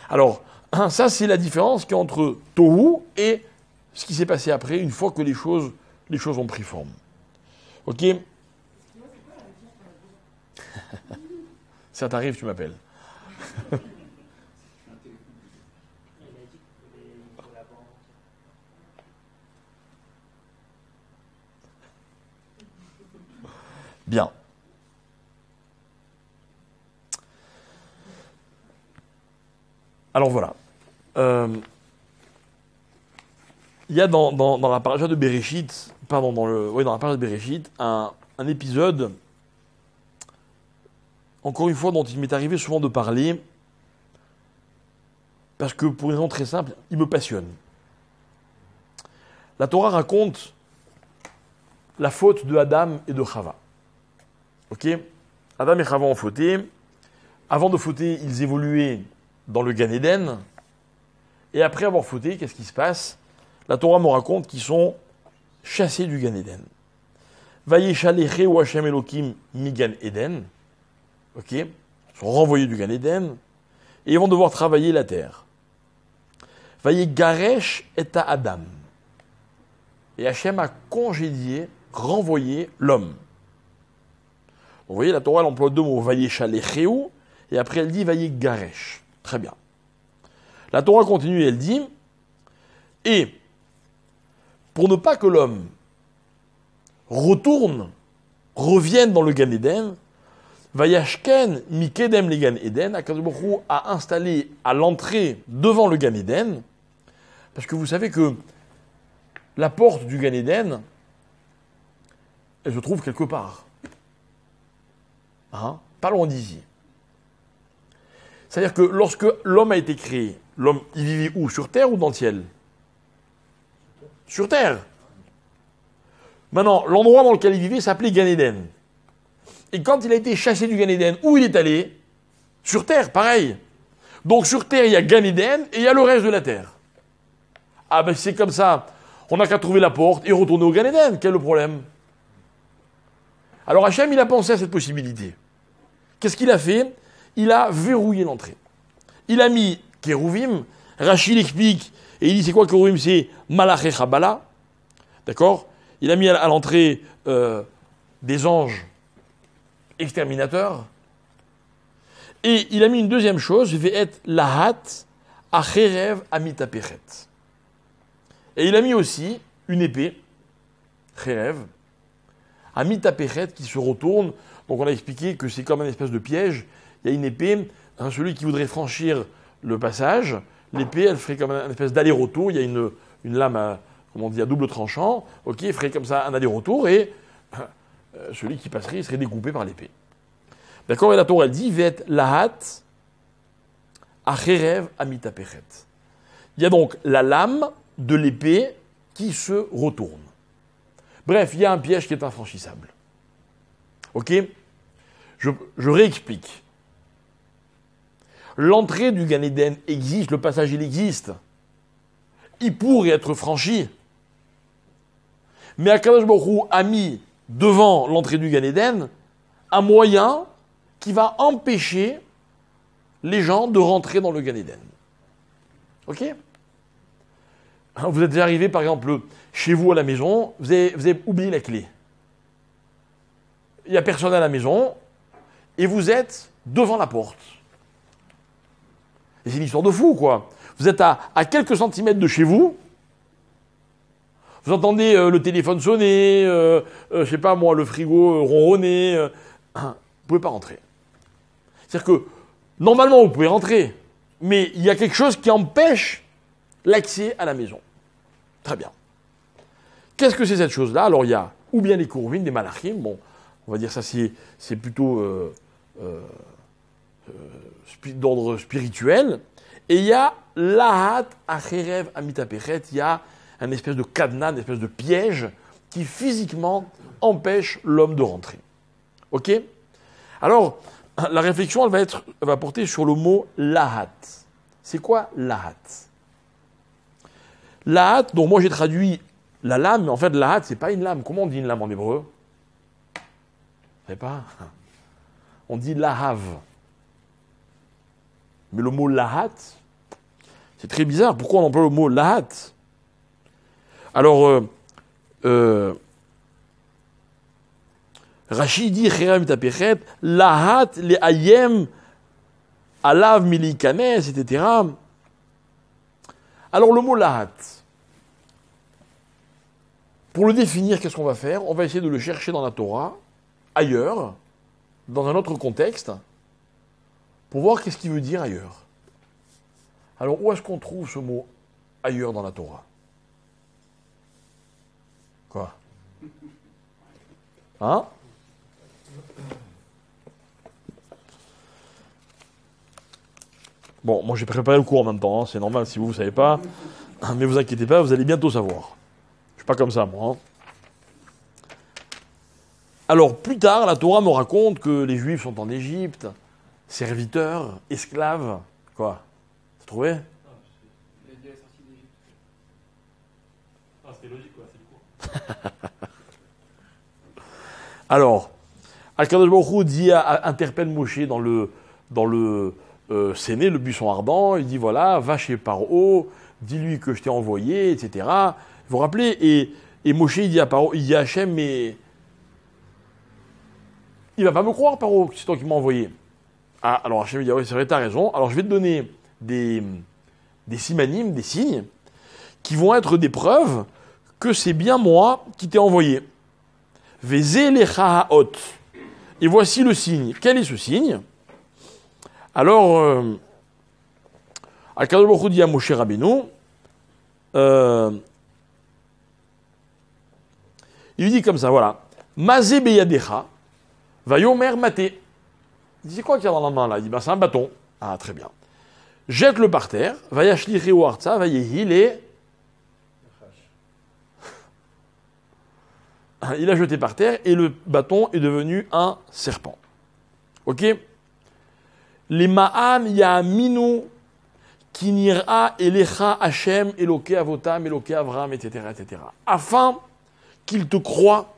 Alors, ça, c'est la différence qu'il y a entre Tohu et ce qui s'est passé après, une fois que les choses ont pris forme. Ok? Ça t'arrive, tu m'appelles. Il a dit qu'il faut la banque. Bien. Alors voilà. Il y a dans la paracha de Bereshit, dans la paracha de Bereshit, un épisode, encore une fois, dont il m'est arrivé souvent de parler, parce que pour une raison très simple, il me passionne. La Torah raconte la faute de Adam et de Chava. Ok? Adam et Chava ont fauté. Avant de fauter, ils évoluaient dans le Gan Eden. Et après avoir fauté, qu'est-ce qui se passe? La Torah me raconte qu'ils sont chassés du Gan Eden. Vayeshaleche ou Hashem Elokim mi Gan Eden. Ok? Ils sont renvoyés du Gan Eden. Et ils vont devoir travailler la terre. Vayegaresh et Adam. Et Hashem a congédié, renvoyé l'homme. Vous voyez, la Torah elle emploie deux mots, Vayeshalecheu, et après elle dit Vayegaresh. Très bien. La Torah continue et elle dit, et pour ne pas que l'homme revienne dans le Gan Eden, Vayashken mikedem le Gan Eden, HaKadosh Baruch Hu a installé à l'entrée devant le Gan Eden, parce que vous savez que la porte du Gan Eden, elle se trouve quelque part. Pas loin d'ici. C'est-à-dire que lorsque l'homme a été créé, l'homme, il vivait où? Sur terre ou dans le ciel? Sur terre. Maintenant, l'endroit dans lequel il vivait s'appelait Gan Eden. Et quand il a été chassé du Gan Eden, où il est allé? Sur terre, pareil. Donc sur terre, il y a Gan Eden et il y a le reste de la terre. Ah ben c'est comme ça. On n'a qu'à trouver la porte et retourner au Gan Eden. Quel est le problème? Alors Hachem, il a pensé à cette possibilité. Qu'est-ce qu'il a fait? Il a verrouillé l'entrée. Il a mis Kérouvim. Rachid explique, et il dit c'est quoi Kérouvim? C'est Malaché Chabala. D'accord? Il a mis à l'entrée des anges exterminateurs. Et il a mis une deuxième chose, je vais être Lahat Acherev Amitapechet. Et il a mis aussi une épée, Cherev, Amitapechet, qui se retourne. Donc on a expliqué que c'est comme une espèce de piège. Il y a une épée, celui qui voudrait franchir le passage, l'épée, elle ferait comme une espèce d'aller-retour. Il y a une lame à double tranchant, ok, il ferait comme ça un aller-retour, et celui qui passerait, il serait découpé par l'épée. D'accord? Et la Torah, elle dit, Vet lahat acherev amitapechet. Il y a donc la lame de l'épée qui se retourne. Bref, il y a un piège qui est infranchissable. Ok? Je réexplique. L'entrée du Gan Eden existe, le passage il existe. Il pourrait être franchi. Mais Akadosh Baruch Hu a mis devant l'entrée du Gan Eden un moyen qui va empêcher les gens de rentrer dans le Gan Eden. Ok? Vous êtes déjà arrivé, par exemple, chez vous à la maison, vous avez oublié la clé. Il n'y a personne à la maison, et vous êtes devant la porte. Et c'est une histoire de fou, quoi. Vous êtes à quelques centimètres de chez vous, vous entendez le téléphone sonner, je sais pas moi, le frigo ronronner, vous ne pouvez pas rentrer. C'est-à-dire que, normalement, vous pouvez rentrer, mais il y a quelque chose qui empêche l'accès à la maison. Très bien. Qu'est-ce que c'est cette chose-là? Alors, il y a ou bien les Kérouvim, des Malachim, bon, on va dire ça, c'est plutôt d'ordre spirituel, et il y a Lahat Acherev Amitapechet, il y a une espèce de cadenas, une espèce de piège qui physiquement empêche l'homme de rentrer. Ok? Alors, la réflexion, elle va porter sur le mot Lahat. C'est quoi Lahat? Lahat, donc moi j'ai traduit la lame, mais en fait Lahat, c'est pas une lame. Comment on dit une lame en hébreu? Vous savez pas? On dit Lahav. Mais le mot Lahat, c'est très bizarre. Pourquoi on emploie le mot Lahat? Alors, Rachid dit Cherev Mitapechet, Lahat le Ayem Alav Milikanes, etc. Alors, le mot Lahat, pour le définir, qu'est-ce qu'on va faire? On va essayer de le chercher dans la Torah, ailleurs, dans un autre contexte, pour voir qu'est-ce qu'il veut dire ailleurs. Alors, où est-ce qu'on trouve ce mot ailleurs dans la Torah? Quoi? Hein? Bon, moi j'ai préparé le cours en même temps, hein, c'est normal si vous ne savez pas, mais vous inquiétez pas, vous allez bientôt savoir. Je suis pas comme ça, moi. Hein. Alors, plus tard, la Torah me raconte que les Juifs sont en Égypte, serviteurs, esclaves. Quoi? T'as trouvé? Il a dit la sortie d'Égypte. Ah, c'était logique, quoi, c'est le cours. Alors, Akadosh Baruch Hu dit, interpelle Moshe dans le Séné, le buisson ardent, il dit voilà, va chez Paro, dis-lui que je t'ai envoyé, etc. Vous vous rappelez, et Moshe il dit à Paro, il dit à Hachem, mais il va pas me croire, Paro, que c'est toi qui m'as envoyé. Ah, alors Hachem il dit oui, c'est vrai, t'as raison. Alors je vais te donner des simanim, des signes, qui vont être des preuves que c'est bien moi qui t'ai envoyé. Vezé lechahaot. Et voici le signe. Quel est ce signe? Alors, Akadosh Baruch Hu dit à Moshe Rabbeinu, il lui dit comme ça, voilà. Mazé beyadecha, vayomer maté. Il dit, c'est quoi qu'il y a dans la main là? Il dit, ben, c'est un bâton. Ah, très bien. Jette-le par terre, vayashlichi artsa, vayehi le. il l'a jeté par terre et le bâton est devenu un serpent. Ok? Les ma'an ya'aminu kinira elecha Hashem eloke avotam eloke Avram, etc., etc. Afin qu'ils te croient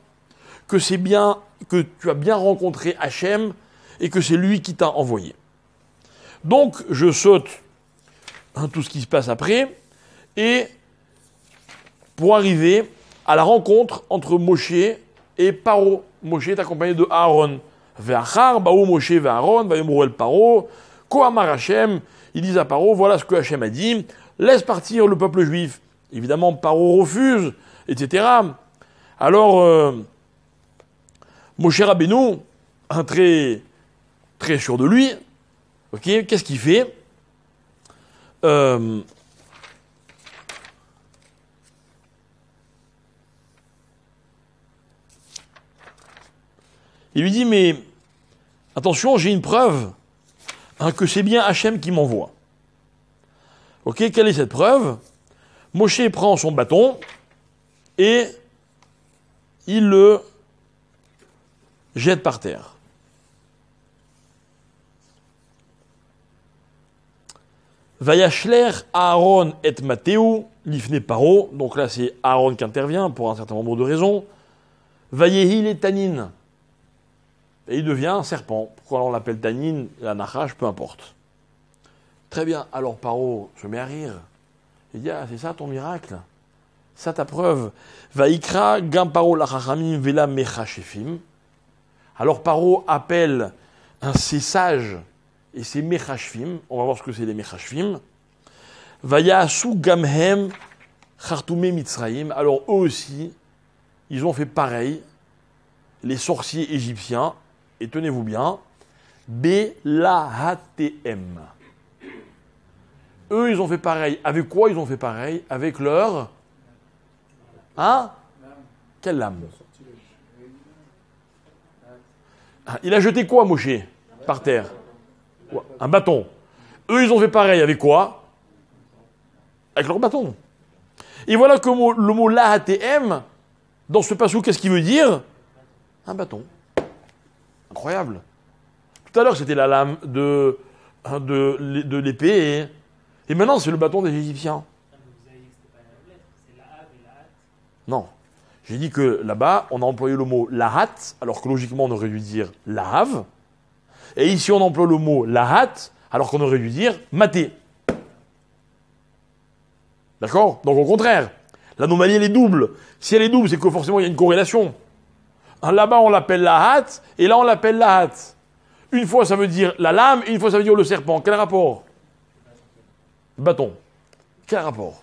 que c'est bien, que tu as bien rencontré Hashem et que c'est lui qui t'a envoyé. Donc, je saute tout ce qui se passe après et pour arriver à la rencontre entre Moshe et Paro. Moshe est accompagné de Aaron. Ve'achar ba'u Moshe ve'Aaron va'yomru el Paro ko'amar Hashem. Ils disent à Paro, voilà ce que Hashem a dit, laisse partir le peuple juif. Évidemment, Paro refuse, etc. Alors, Moshe Rabbeinu, très, très sûr de lui, ok, qu'est-ce qu'il fait? Il lui dit, mais attention, j'ai une preuve que c'est bien Hachem qui m'envoie. Ok, quelle est cette preuve? Moshe prend son bâton et il le jette par terre. Vayashler Aaron et Mathéou, l'ifne paro, donc là c'est Aaron qui intervient pour un certain nombre de raisons. Vayehi les tanines. Et il devient un serpent. Pourquoi on l'appelle Tanin, la Nachash, peu importe. Très bien, alors Paro se met à rire. Il dit, ah, c'est ça ton miracle? Ça ta preuve. Vaikra gam Paro la chachamim vela mechashefim. Alors Paro appelle ses sages et ses mechashfim. On va voir ce que c'est les mechashfim. Vayasu gamhem chartume mitzraim. Alors eux aussi, ils ont fait pareil. Les sorciers égyptiens. Et tenez-vous bien, Belahatm. Eux, ils ont fait pareil. Avec quoi ils ont fait pareil? Avec leur... Hein? Quelle lame? Il a jeté quoi, Moshe? Par terre? Un bâton. Eux, ils ont fait pareil. Avec quoi? Avec leur bâton. Et voilà que le mot Lahatm, dans ce passage, qu'est-ce qu'il veut dire? Un bâton. Incroyable. Tout à l'heure, c'était la lame de l'épée. Et maintenant, c'est le bâton des Égyptiens. Vous avez dit que c'était pas la lettre, c'est la Hav et la Hat. Non. J'ai dit que là-bas, on a employé le mot lahat, alors que logiquement, on aurait dû dire lahav. Et ici, on emploie le mot lahat, alors qu'on aurait dû dire maté. D'accord? Donc, au contraire, l'anomalie, elle est double. Si elle est double, c'est que forcément, il y a une corrélation. Là-bas, on l'appelle la hâte, et là, on l'appelle la hâte. Une fois, ça veut dire la lame, et une fois, ça veut dire le serpent. Quel rapport? Bâton. Quel rapport?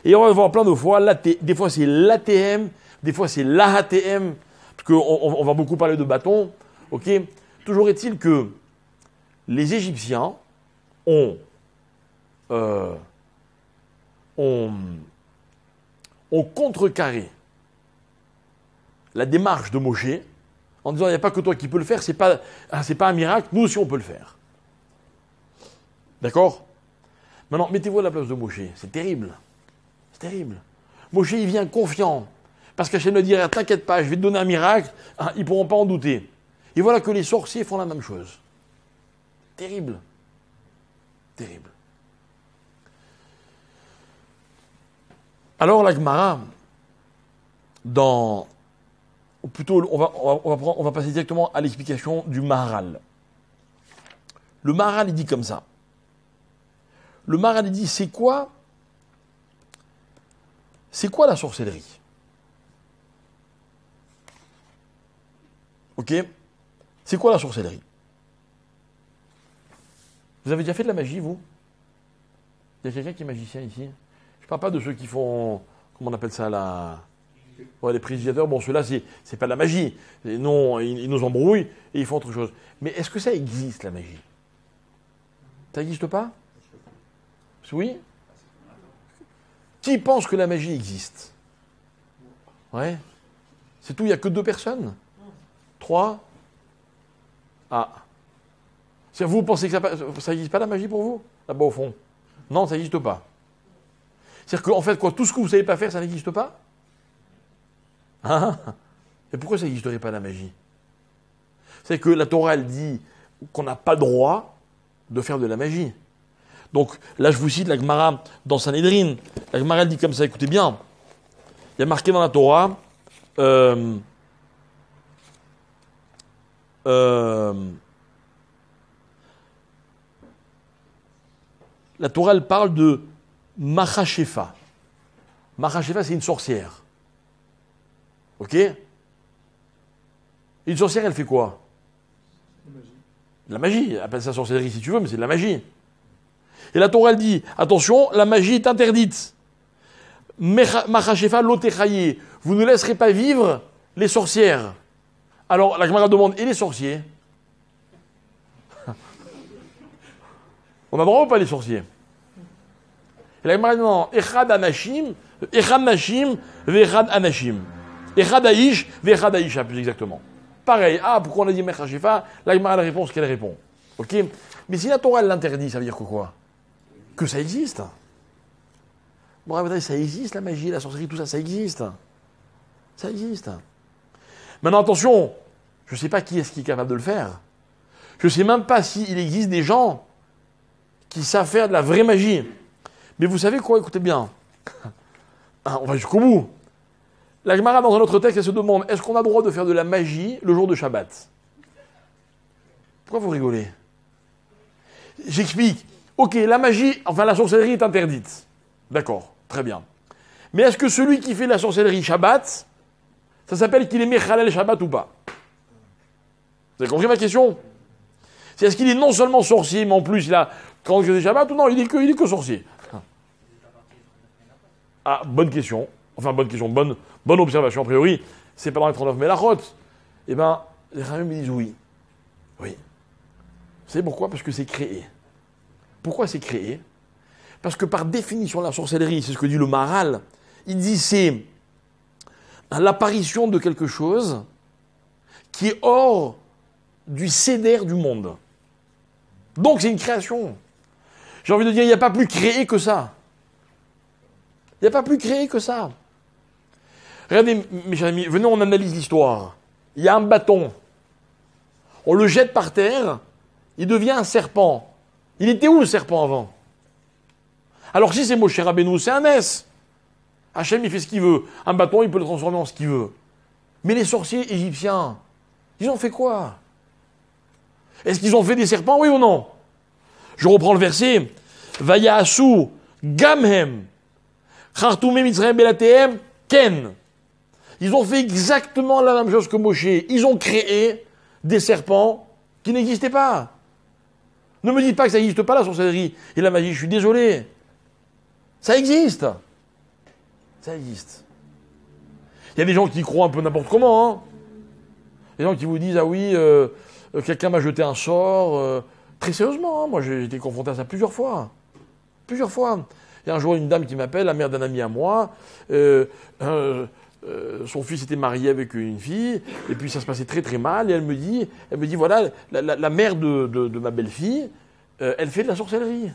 Et on va voir plein de fois, des fois, c'est l'ATM, des fois, c'est l'AHTM, parce qu'on va beaucoup parler de bâton. Ok? Toujours est-il que les Égyptiens ont contrecarré la démarche de Moshe, en disant il n'y a pas que toi qui peux le faire, c'est pas un miracle, nous aussi on peut le faire. D'accord? Maintenant, mettez-vous à la place de Moshe, c'est terrible. C'est terrible. Moshe, il vient confiant, parce qu'Hachem lui dit, t'inquiète pas, je vais te donner un miracle, ils ne pourront pas en douter. Et voilà que les sorciers font la même chose. Terrible. Terrible. Alors la Gemara, ou plutôt, on va passer directement à l'explication du Maharal. Le Maharal, il dit comme ça. Le Maharal, il dit, c'est quoi la sorcellerie? Ok? C'est quoi la sorcellerie? Vous avez déjà fait de la magie, vous? Il y a quelqu'un qui est magicien ici? Je ne parle pas de ceux qui font, comment on appelle ça, les prédicateurs. Bon, ceux-là, c'est pas de la magie. Non, ils nous embrouillent et ils font autre chose. Mais est-ce que ça existe, la magie? Ça n'existe pas? Oui? Qui pense que la magie existe? Ouais. C'est tout, il n'y a que 2 personnes? 3? Ah. Vous pensez que ça n'existe pas, la magie, pour vous? Là-bas, au fond. Non, ça n'existe pas. C'est-à-dire qu'en fait, tout ce que vous ne savez pas faire, ça n'existe pas? Hein? Mais pourquoi ça n'existerait pas la magie? C'est que la Torah, elle dit qu'on n'a pas le droit de faire de la magie. Donc, là, je vous cite la Gemara dans Sanhedrin. La Gemara, elle dit comme ça, écoutez bien. Il y a marqué dans la Torah, la Torah, elle parle de Machashefa. Machashefa, c'est une sorcière. Ok? Une sorcière, elle fait quoi? La magie. Appelle ça sorcellerie si tu veux, mais c'est de la magie. Et la Torah, elle dit, attention, la magie est interdite. Machashefa lotechaye. Vous ne laisserez pas vivre les sorcières. Alors, la Gemara demande, et les sorciers? On a droit ou pas les sorciers? Et la Gemara dit, non, echad anashim, echad nashim, vechad anashim. Echad aish, vechad aisha, plus exactement. Pareil, pourquoi on a dit Mechashefa? La Gemara, la réponse qu'elle répond. Ok? Mais si la Torah l'interdit, ça veut dire que quoi? Que ça existe. Bon, ça existe, la magie, la sorcellerie, tout ça, ça existe. Ça existe. Maintenant, attention, je ne sais pas qui est-ce qui est capable de le faire. Je ne sais même pas s'il existe des gens qui savent faire de la vraie magie. Mais vous savez quoi? Écoutez bien. On va jusqu'au bout. La Gemara, dans un autre texte, elle se demande, est-ce qu'on a le droit de faire de la magie le jour de Shabbat? Pourquoi vous rigolez? J'explique. Ok, la magie, enfin la sorcellerie est interdite. D'accord, très bien. Mais est-ce que celui qui fait la sorcellerie Shabbat, ça s'appelle qu'il est Mechalel Shabbat ou pas? Vous avez compris ma question? C'est est-ce qu'il est non seulement sorcier, mais en plus il a quand il fait Shabbat ou non, il est que sorcier? Bonne question. Enfin, bonne question, bonne observation. A priori, c'est pas dans les 39 Mélachot. Eh bien, les Ramim disent oui. Oui. Vous savez pourquoi? Parce que c'est créé. Pourquoi c'est créé? Parce que par définition, la sorcellerie, c'est ce que dit le Maharal, il dit c'est l'apparition de quelque chose qui est hors du cédère du monde. Donc c'est une création. J'ai envie de dire, il n'y a pas plus créé que ça. Il n'y a pas plus créé que ça. Regardez, mes chers amis, venez, on analyse l'histoire. Il y a un bâton. On le jette par terre, il devient un serpent. Il était où le serpent avant? Alors si c'est Moshe Rabbeinu, c'est un S. Hachem, il fait ce qu'il veut. Un bâton, il peut le transformer en ce qu'il veut. Mais les sorciers égyptiens, ils ont fait quoi? Est-ce qu'ils ont fait des serpents, oui ou non? Je reprends le verset. Vayaasu gamhem chartoumé mitzrayim belatehem ken. Ils ont fait exactement la même chose que Moshe. Ils ont créé des serpents qui n'existaient pas. Ne me dites pas que ça n'existe pas, la sorcellerie et la magie. Je suis désolé. Ça existe. Ça existe. Il y a des gens qui croient un peu n'importe comment. Hein. Des gens qui vous disent, ah oui, quelqu'un m'a jeté un sort. Très sérieusement, hein. Moi j'ai été confronté à ça plusieurs fois. Plusieurs fois. Il y a un jour une dame qui m'appelle, la mère d'un ami à moi. Son fils était marié avec une fille, et puis ça se passait très très mal, et elle me dit voilà, la mère de ma belle-fille, elle fait de la sorcellerie.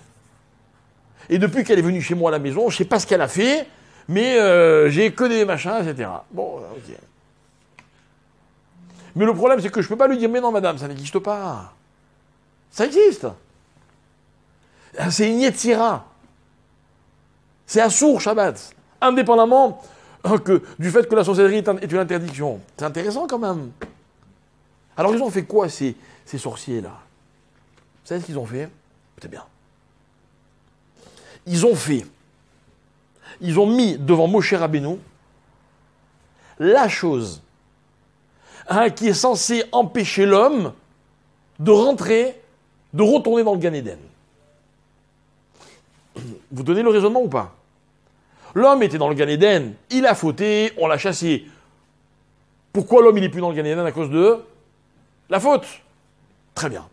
Et depuis qu'elle est venue chez moi à la maison, je ne sais pas ce qu'elle a fait, mais j'ai que des machins, etc. Bon, ok. Mais le problème, c'est que je ne peux pas lui dire, mais non madame, ça n'existe pas. Ça existe. C'est une Yetzira. C'est Assour Shabbat. Indépendamment du fait que la sorcellerie est une interdiction. C'est intéressant quand même. Alors ils ont fait quoi ces sorciers-là? Vous savez ce qu'ils ont fait? C'est bien. Ils ont mis devant Moshe Rabbeinu la chose qui est censée empêcher l'homme de retourner dans le Gan Eden. Vous donnez le raisonnement ou pas? L'homme était dans le Gan Eden, il a fauté, on l'a chassé. Pourquoi l'homme il n'est plus dans le Gan Eden? À cause de la faute. Très bien.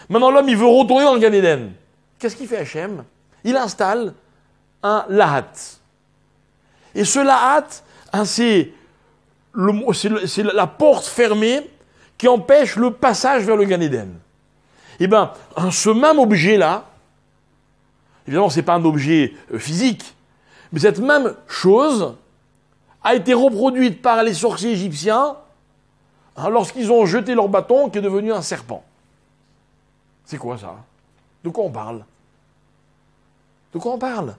Maintenant l'homme il veut retourner dans le Gan Eden. Qu'est-ce qu'il fait Hachem? Il installe un lahat. Et ce lahat, c'est la porte fermée qui empêche le passage vers le Gan Eden. Eh bien, ce même objet-là, évidemment ce n'est pas un objet physique, mais cette même chose a été reproduite par les sorciers égyptiens lorsqu'ils ont jeté leur bâton qui est devenu un serpent. C'est quoi ça? De quoi on parle? De quoi on parle?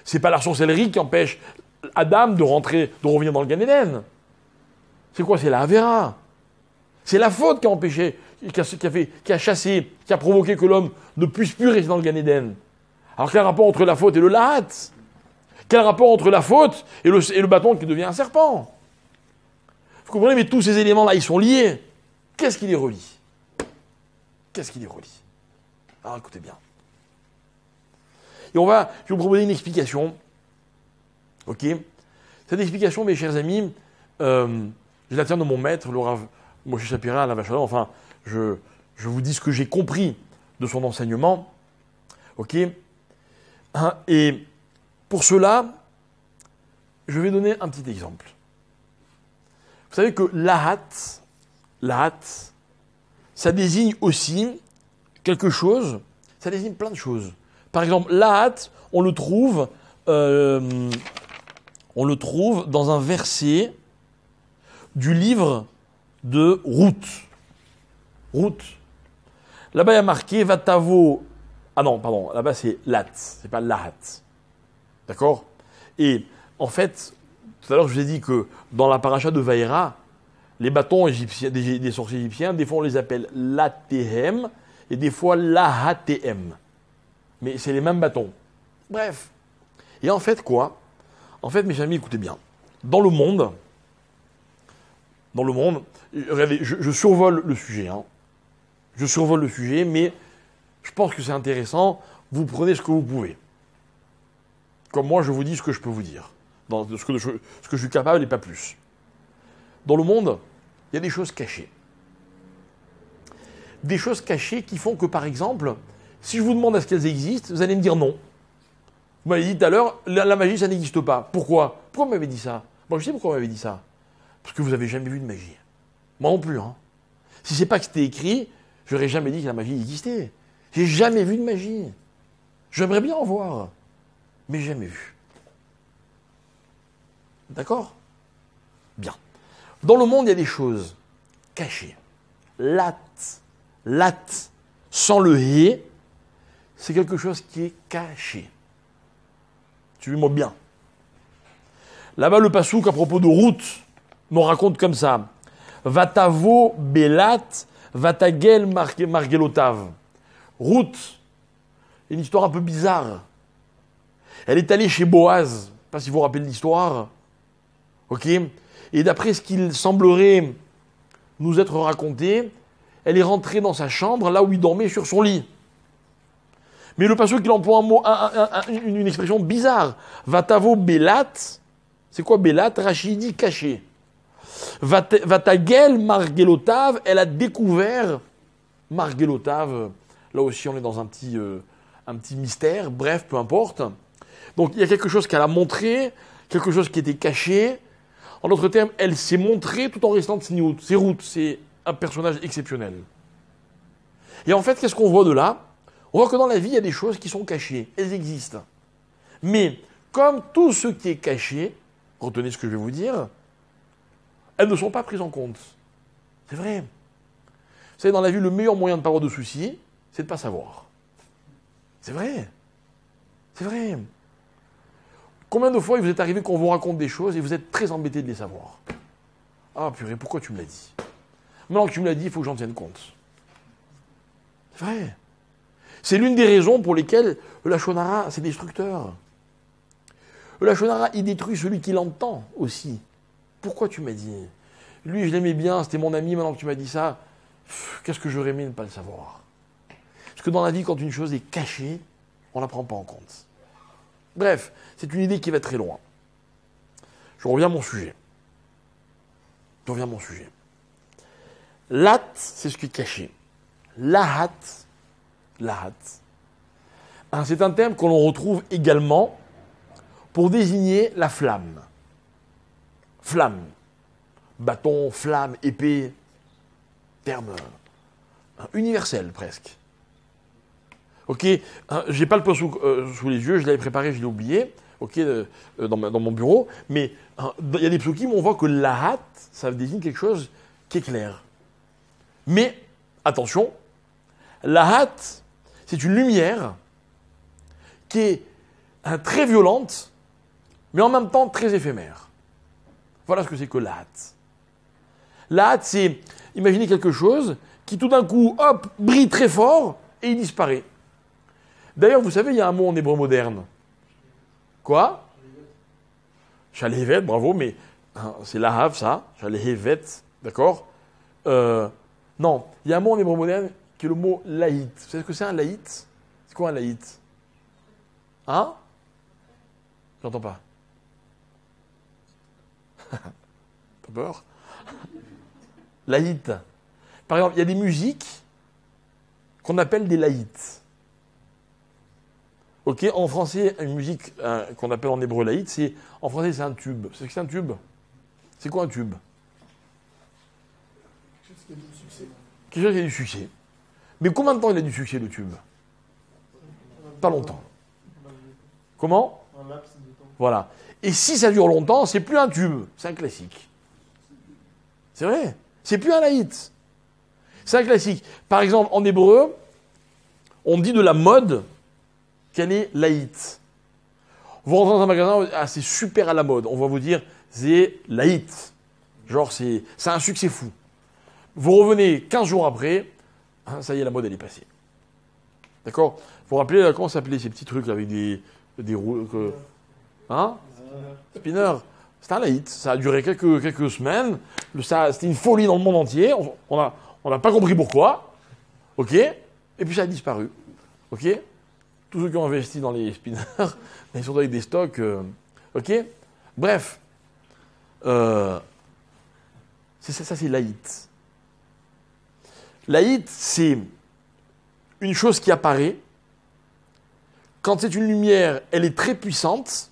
C'est pas la sorcellerie qui empêche Adam de revenir dans le Gan Eden. C'est quoi? C'est la Avera. C'est la faute qui a empêché, qui a chassé, qui a provoqué que l'homme ne puisse plus rester dans le Gan Eden. Alors quel rapport entre la faute et le lahat? Quel rapport entre la faute et le bâton qui devient un serpent? Vous comprenez? Mais tous ces éléments-là, ils sont liés. Qu'est-ce qui les relie? Qu'est-ce qui les relie? Alors écoutez bien. Et je vais vous proposer une explication. Ok? Cette explication, mes chers amis, je la tiens de mon maître, le Rav Moshe Shapira, la Vachalom. Enfin, je vous dis ce que j'ai compris de son enseignement. Ok? Et pour cela, je vais donner un petit exemple. Vous savez que lahat, ça désigne aussi quelque chose, ça désigne plein de choses. Par exemple, lahat, on le trouve dans un verset du livre de Ruth. Ruth. Là-bas, il y a marqué Vatavo. Ah non, pardon, là-bas c'est lat, c'est pas lahat. D'accord? Et en fait, tout à l'heure je vous ai dit que dans la paracha de Vaïra, les bâtons égyptiens, des sorciers égyptiens, des fois on les appelle latehem et des fois lahatehem. Mais c'est les mêmes bâtons. Bref. Et en fait quoi? En fait, mes amis, écoutez bien. Dans le monde, regardez, je survole le sujet. Je survole le sujet, mais je pense que c'est intéressant. Vous prenez ce que vous pouvez. Comme moi, je vous dis ce que je peux vous dire. Dans ce que je suis capable et pas plus. Dans le monde, il y a des choses cachées. Des choses cachées qui font que, par exemple, si je vous demande est-ce qu'elles existent, vous allez me dire non. Vous m'avez dit tout à l'heure, la magie, ça n'existe pas. Pourquoi? Pourquoi vous m'avez dit ça? Moi, je sais pourquoi vous m'avez dit ça. Parce que vous n'avez jamais vu de magie. Moi non plus. Si c'est pas que c'était écrit, je n'aurais jamais dit que la magie existait. J'ai jamais vu de magie. J'aimerais bien en voir, mais jamais vu. D'accord? Bien. Dans le monde, il y a des choses cachées. Lat, sans le hé, c'est quelque chose qui est caché. Suivez-moi bien. Là-bas, le pasouk à propos de Ruth nous raconte comme ça. Vatavo belat, vatagel margelotav. Ruth, une histoire un peu bizarre. Elle est allée chez Boaz, je ne sais pas si vous vous rappelez l'histoire. Ok? Et d'après ce qu'il semblerait nous être raconté, elle est rentrée dans sa chambre, là où il dormait sur son lit. Mais le pasteur, il emploie un mot, une expression bizarre. Vatavo belat, c'est quoi belat? Rachid dit caché. Vatagel margelotav, elle a découvert margelotav. Là aussi, on est dans un petit mystère. Bref, peu importe. Donc, il y a quelque chose qu'elle a montré, quelque chose qui était caché. En d'autres termes, elle s'est montrée tout en restant tsniout. C'est Ruth, c'est un personnage exceptionnel. Et en fait, qu'est-ce qu'on voit de là? On voit que dans la vie, il y a des choses qui sont cachées. Elles existent. Mais, comme tout ce qui est caché, retenez ce que je vais vous dire, elles ne sont pas prises en compte. C'est vrai. Vous savez, dans la vie, le meilleur moyen de ne pas avoir de soucis, c'est de ne pas savoir. C'est vrai. C'est vrai. Combien de fois il vous est arrivé qu'on vous raconte des choses et vous êtes très embêté de les savoir? Ah purée, pourquoi tu me l'as dit? Maintenant que tu me l'as dit, il faut que j'en tienne compte. C'est vrai. C'est l'une des raisons pour lesquelles le Lachon Hara, c'est destructeur. Le Lachon Hara, il détruit celui qui l'entend aussi. Pourquoi tu m'as dit? Lui, je l'aimais bien, c'était mon ami, maintenant que tu m'as dit ça, qu'est-ce que j'aurais aimé ne pas le savoir? Parce que dans la vie, quand une chose est cachée, on ne la prend pas en compte. Bref, c'est une idée qui va très loin. Je reviens à mon sujet. Lat, c'est ce qui est caché. Lahat, c'est un terme que l'on retrouve également pour désigner la flamme. Flamme. Bâton, flamme, épée. Terme universel presque. Ok, j'ai pas le poste sous les yeux, je l'avais préparé, je l'ai oublié, ok, dans mon bureau, mais il y a des psukim où on voit que lahat, ça désigne quelque chose qui éclaire. Mais, attention, lahat, c'est une lumière qui est très violente, mais en même temps très éphémère. Voilà ce que c'est que lahat. Lahat, c'est, imaginez quelque chose qui tout d'un coup, hop, brille très fort et il disparaît. D'ailleurs, vous savez, il y a un mot en hébreu moderne. Quoi? Shalehevet, bravo, mais hein, c'est lahav, ça. Shalehevet, d'accord? Non, il y a un mot en hébreu moderne qui est le mot laït. Vous savez ce que c'est un laït? C'est quoi un laït? Hein? J'entends pas. T'as peur? Laït. Par exemple, il y a des musiques qu'on appelle des laïts. Ok, en français, une musique qu'on appelle en hébreu laït, c'est en français c'est un tube. C'est ce que c'est un tube? C'est quoi un tube? Quelque chose qui a du succès. Quelque chose qui a du succès. Mais combien de temps il a du succès le tube? Pas longtemps. Comment? Un laps de temps. Voilà. Et si ça dure longtemps, c'est plus un tube, c'est un classique. C'est vrai. C'est plus un laït. C'est un classique. Par exemple, en hébreu, on dit de la mode qu'elle est laït. Vous rentrez dans un magasin, ah, c'est super à la mode. On va vous dire, c'est laït. Genre, c'est un succès fou. Vous revenez 15 jours après, hein, ça y est, la mode, elle est passée. D'accord? Vous vous rappelez, comment s'appelaient ces petits trucs là, avec des roues hein? Spinner. C'était un laït. Ça a duré quelques semaines. C'était une folie dans le monde entier. On n'a pas compris pourquoi. OK? Et puis ça a disparu. OK? Tous ceux qui ont investi dans les spinners, ils sont avec des stocks. OK? Bref. Ça, c'est laït. Laït, c'est une chose qui apparaît. Quand c'est une lumière, elle est très puissante,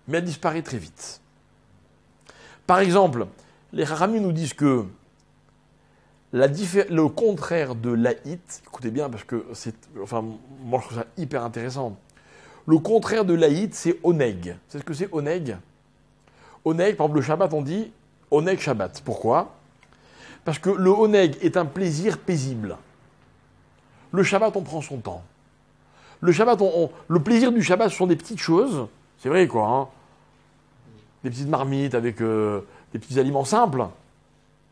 mais elle disparaît très vite. Par exemple, les Rachamim nous disent que le contraire de laït, écoutez bien parce que moi je trouve ça hyper intéressant. Le contraire de laït, c'est oneg. C'est ce que c'est oneg? Oneg, par exemple, le Shabbat, on dit oneg Shabbat. Pourquoi? Parce que le oneg est un plaisir paisible. Le Shabbat, on prend son temps. Le Shabbat, le plaisir du Shabbat, ce sont des petites choses. C'est vrai, quoi. Hein, des petites marmites avec des petits aliments simples.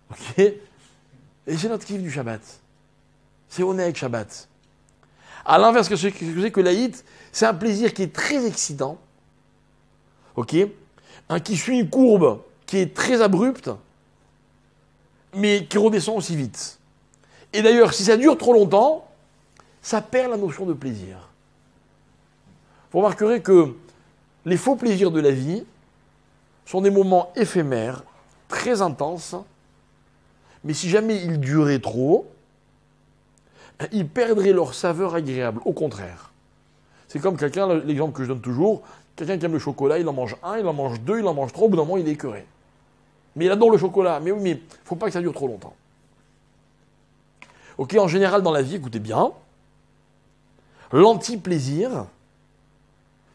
OK? Et c'est notre kiff du Shabbat. C'est oneg Shabbat. À l'inverse, ce que c'est que laït, c'est un plaisir qui est très excitant. OK? Qui suit une courbe qui est très abrupte, mais qui redescend aussi vite. Et d'ailleurs, si ça dure trop longtemps, ça perd la notion de plaisir. Vous remarquerez que les faux plaisirs de la vie sont des moments éphémères, très intenses, mais si jamais ils duraient trop, ils perdraient leur saveur agréable. Au contraire. C'est comme l'exemple que je donne toujours, quelqu'un qui aime le chocolat, il en mange un, il en mange deux, il en mange trois, au bout d'un moment, il est écœuré. Mais il adore le chocolat. Mais oui, mais il ne faut pas que ça dure trop longtemps. Ok, en général, dans la vie, écoutez bien, l'anti-plaisir,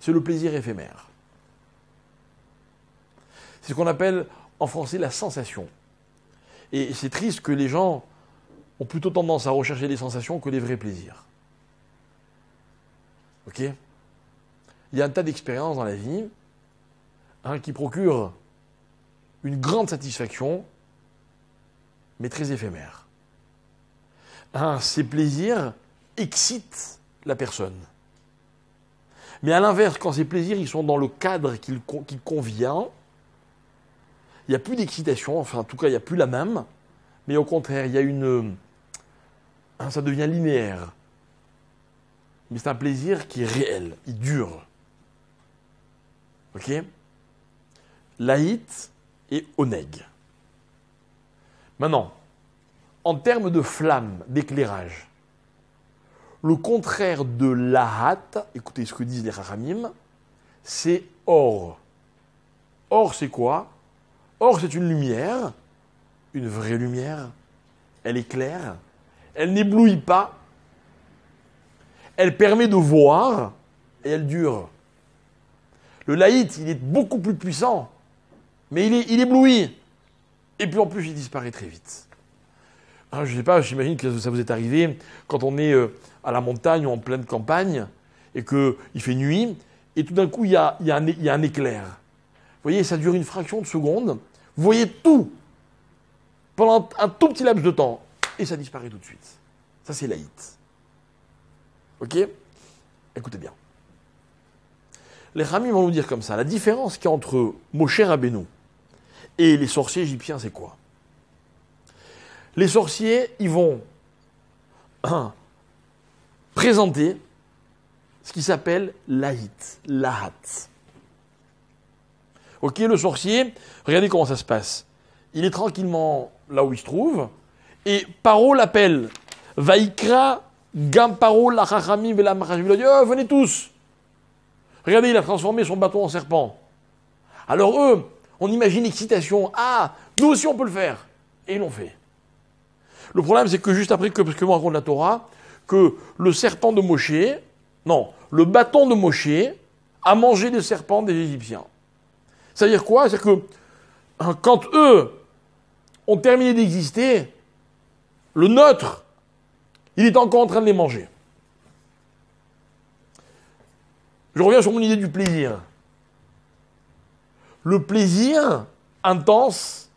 c'est le plaisir éphémère. C'est ce qu'on appelle en français la sensation. Et c'est triste que les gens ont plutôt tendance à rechercher les sensations que les vrais plaisirs. Ok? Il y a un tas d'expériences dans la vie qui procurent une grande satisfaction, mais très éphémère. Ces plaisirs excitent la personne. Mais à l'inverse, quand ces plaisirs ils sont dans le cadre qui convient, il n'y a plus d'excitation, enfin en tout cas il n'y a plus la même, mais au contraire, il y a ça devient linéaire. Mais c'est un plaisir qui est réel, il dure. Ok? Laït et oneg. Maintenant, en termes de flamme, d'éclairage, le contraire de lahat, écoutez ce que disent les Rachamim, c'est or. Or, c'est quoi? Or, c'est une lumière, une vraie lumière. Elle éclaire, elle n'éblouit pas, elle permet de voir et elle dure. Le laït, il est beaucoup plus puissant, mais il éblouit. Et puis en plus, il disparaît très vite. Je ne sais pas, j'imagine que ça vous est arrivé quand on est à la montagne ou en pleine campagne et qu'il fait nuit et tout d'un coup il y a un éclair. Vous voyez, ça dure une fraction de seconde. Vous voyez tout pendant un tout petit laps de temps et ça disparaît tout de suite. Ça, c'est l'Aït. Ok? Écoutez bien. Les Khamim vont nous dire comme ça, la différence qu'il y a entre Moshe Rabbeinu et les sorciers égyptiens, c'est quoi? Les sorciers, ils vont présenter ce qui s'appelle l'Aït, l'Ahat. Ok, le sorcier, regardez comment ça se passe. Il est tranquillement là où il se trouve, et Paro l'appelle. Vaikra Gam Paro la Chachamim vela Machashim. Il dit, oh, venez tous. Regardez, il a transformé son bâton en serpent. Alors eux, on imagine l'excitation. Ah, nous aussi on peut le faire. Et ils l'ont fait. Le problème, c'est que juste après que me raconte la Torah, que le serpent de Moshe, le bâton de Moshe a mangé des serpents des Égyptiens. C'est-à-dire quoi? C'est-à-dire que quand eux ont terminé d'exister, le nôtre, il est encore en train de les manger. Je reviens sur mon idée du plaisir. Le plaisir intense,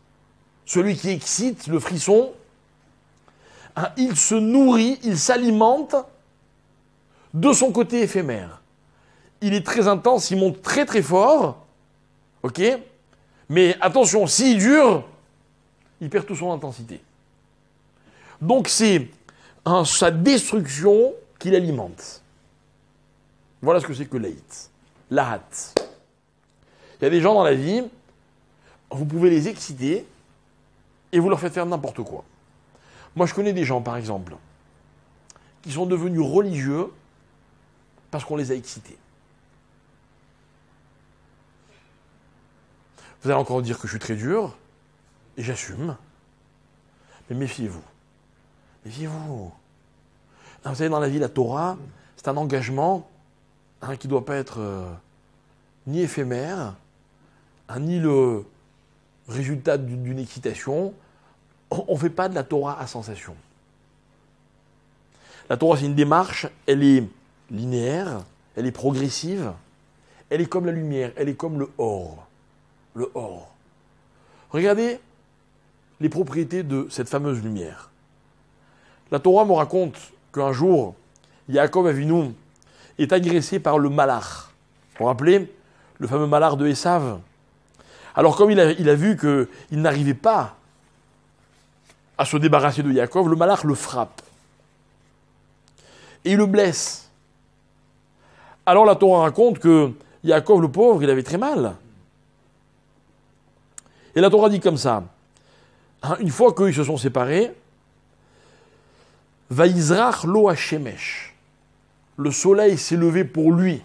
celui qui excite, le frisson, il se nourrit, il s'alimente de son côté éphémère. Il est très intense, il monte très très fort, ok? Mais attention, s'il dure, il perd toute son intensité. Donc c'est sa destruction qui l'alimente. Voilà ce que c'est que l'Aït, l'Ahat. Il y a des gens dans la vie, vous pouvez les exciter et vous leur faites faire n'importe quoi. Moi, je connais des gens, par exemple, qui sont devenus religieux parce qu'on les a excités. Vous allez encore dire que je suis très dur, et j'assume. Mais méfiez-vous. Méfiez-vous. Vous savez, dans la vie, la Torah, c'est un engagement qui ne doit pas être ni éphémère, ni le résultat d'une excitation. On ne fait pas de la Torah à sensation. La Torah, c'est une démarche, elle est linéaire, elle est progressive, elle est comme la lumière, elle est comme le or. Le or. Regardez les propriétés de cette fameuse lumière. La Torah me raconte qu'un jour, Yaakov Avinu est agressé par le malach. Vous vous rappelez, le fameux malach de Esav. Alors comme il a vu qu'il n'arrivait pas à se débarrasser de Yaakov, le malach le frappe. Et il le blesse. Alors la Torah raconte que Yaakov, le pauvre, il avait très mal. Et la Torah dit comme ça, une fois qu'ils se sont séparés, Vaïzrach lo hashemesh. Le soleil s'est levé pour lui,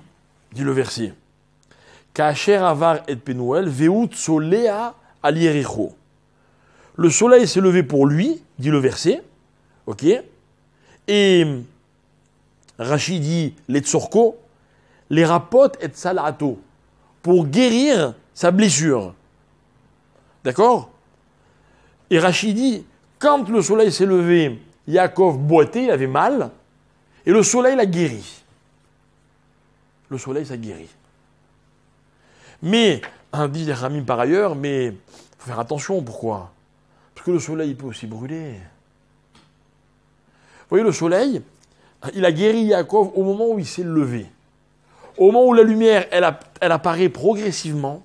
dit le verset. Ka'asher avar et penuel veut solea al Yericho. Le soleil s'est levé pour lui, dit le verset. Ok. Et Rachid dit les tzorko, les rapotes et salato, pour guérir sa blessure. D'accord? Et Rachid dit, quand le soleil s'est levé, Yaakov boitait, il avait mal, et le soleil l'a guéri. Le soleil, ça guérit. Mais, dit les Khamim par ailleurs, mais il faut faire attention, pourquoi? Parce que le soleil, il peut aussi brûler. Vous voyez, le soleil, il a guéri Yaakov au moment où il s'est levé. Au moment où la lumière, elle apparaît progressivement,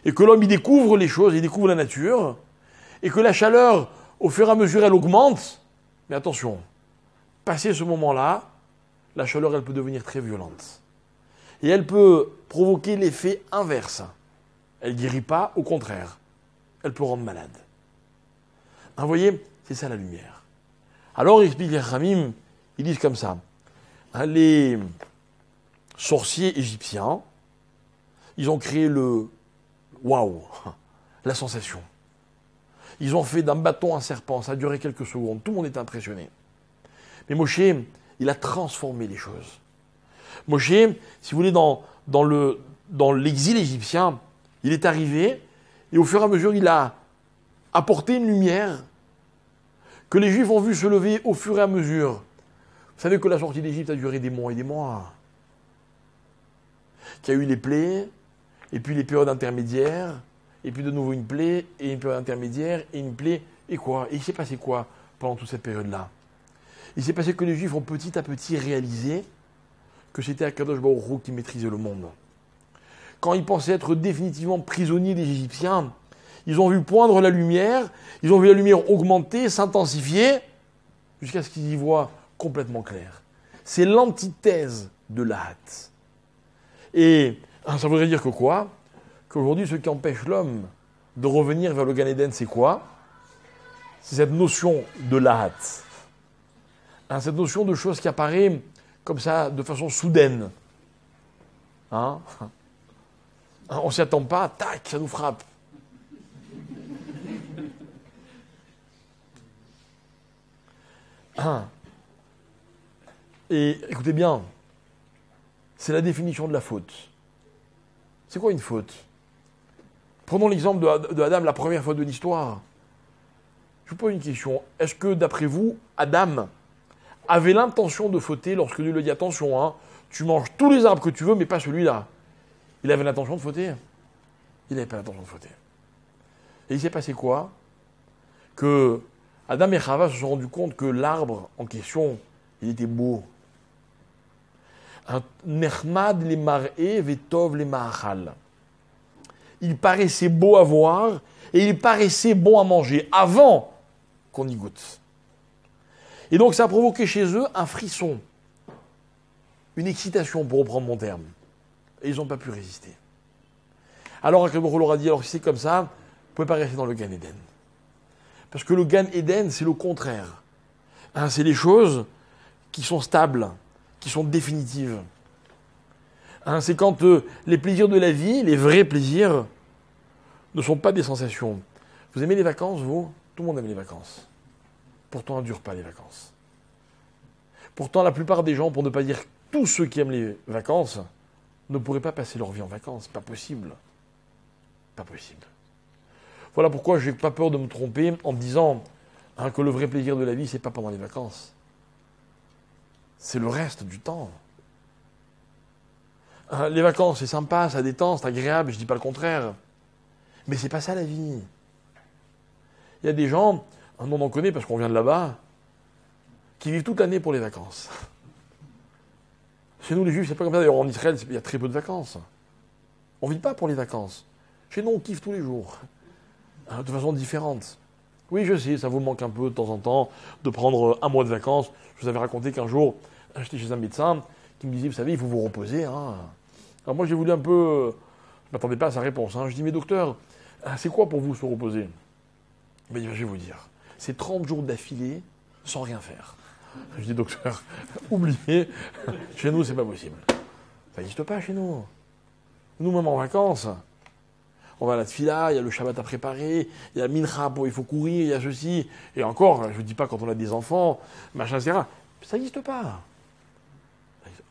et que l'homme, il découvre les choses, il découvre la nature, et que la chaleur, au fur et à mesure, elle augmente. Mais attention, passé ce moment-là, la chaleur, elle peut devenir très violente. Et elle peut provoquer l'effet inverse. Elle ne guérit pas, au contraire. Elle peut rendre malade. Vous voyez, c'est ça la lumière. Alors, il explique les Khamim, ils disent comme ça. Les sorciers égyptiens, ils ont créé le waouh, la sensation. Ils ont fait d'un bâton un serpent, ça a duré quelques secondes, tout le monde est impressionné. Mais Moshe, il a transformé les choses. Moshe, si vous voulez, dans l'exil égyptien, il est arrivé, et au fur et à mesure, il a apporté une lumière que les Juifs ont vu se lever au fur et à mesure. Vous savez que la sortie d'Égypte a duré des mois et des mois. Qu'il y a eu les plaies, et puis les périodes intermédiaires, et puis de nouveau une plaie, et une période intermédiaire, et une plaie, et quoi? Et il s'est passé quoi pendant toute cette période-là? Il s'est passé que les Juifs ont petit à petit réalisé que c'était Akadosh Baruch Hu qui maîtrisait le monde. Quand ils pensaient être définitivement prisonniers des Égyptiens, ils ont vu poindre la lumière, ils ont vu la lumière augmenter, s'intensifier, jusqu'à ce qu'ils y voient complètement clair. C'est l'antithèse de la hâte. Et ça voudrait dire que quoi? Qu'aujourd'hui, ce qui empêche l'homme de revenir vers le Gan Eden, c'est quoi? C'est cette notion de la hâte. Cette notion de chose qui apparaît comme ça, de façon soudaine. On ne s'y attend pas, tac, ça nous frappe. Et écoutez bien, c'est la définition de la faute. C'est quoi une faute? Prenons l'exemple de Adam, la première fois de l'histoire. Je vous pose une question. Est-ce que, d'après vous, Adam avait l'intention de fauter lorsque Dieu lui dit « Attention, tu manges tous les arbres que tu veux, mais pas celui-là ». Il avait l'intention de fauter? Il n'avait pas l'intention de fauter. Et il s'est passé quoi? Que Adam et Chava se sont rendus compte que l'arbre en question, il était beau. Nechmad le mar'e vetov le ma'achal. Il paraissait beau à voir et il paraissait bon à manger avant qu'on y goûte. Et donc ça a provoqué chez eux un frisson, une excitation pour reprendre mon terme. Et ils n'ont pas pu résister. Alors Akadosh leur a dit, alors si c'est comme ça, vous ne pouvez pas rester dans le Gan Eden. Parce que le Gan Eden, c'est le contraire. C'est les choses qui sont stables, qui sont définitives. C'est quand les plaisirs de la vie, les vrais plaisirs, ne sont pas des sensations. Vous aimez les vacances, vous? Tout le monde aime les vacances. Pourtant, elles ne durent pas les vacances. Pourtant, la plupart des gens, pour ne pas dire tous ceux qui aiment les vacances, ne pourraient pas passer leur vie en vacances. Pas possible. Pas possible. Voilà pourquoi je n'ai pas peur de me tromper en disant que le vrai plaisir de la vie, ce n'est pas pendant les vacances. C'est le reste du temps. Les vacances, c'est sympa, ça détend, c'est agréable, je ne dis pas le contraire. Mais c'est pas ça la vie. Il y a des gens, on en connaît parce qu'on vient de là-bas, qui vivent toute l'année pour les vacances. Chez nous, les Juifs, c'est pas comme ça. D'ailleurs, en Israël, il y a très peu de vacances. On ne vit pas pour les vacances. Chez nous, on kiffe tous les jours. De façon différente. Oui, je sais, ça vous manque un peu de temps en temps de prendre un mois de vacances. Je vous avais raconté qu'un jour, j'étais chez un médecin qui me disait, vous savez, il faut vous reposer. Alors moi, j'ai voulu un peu... Je ne m'attendais pas à sa réponse. Je dis, mais docteur, c'est quoi pour vous se reposer? Il m'a dit, je vais vous dire. C'est 30 jours d'affilée sans rien faire. Je dis, docteur, oubliez, chez nous, c'est pas possible. Ça n'existe pas chez nous. Nous, même en vacances, on va à la tfila, il y a le Shabbat à préparer, il y a mincha, il faut courir, il y a ceci. Et encore, je ne dis pas quand on a des enfants, machin, etc. Ça n'existe pas.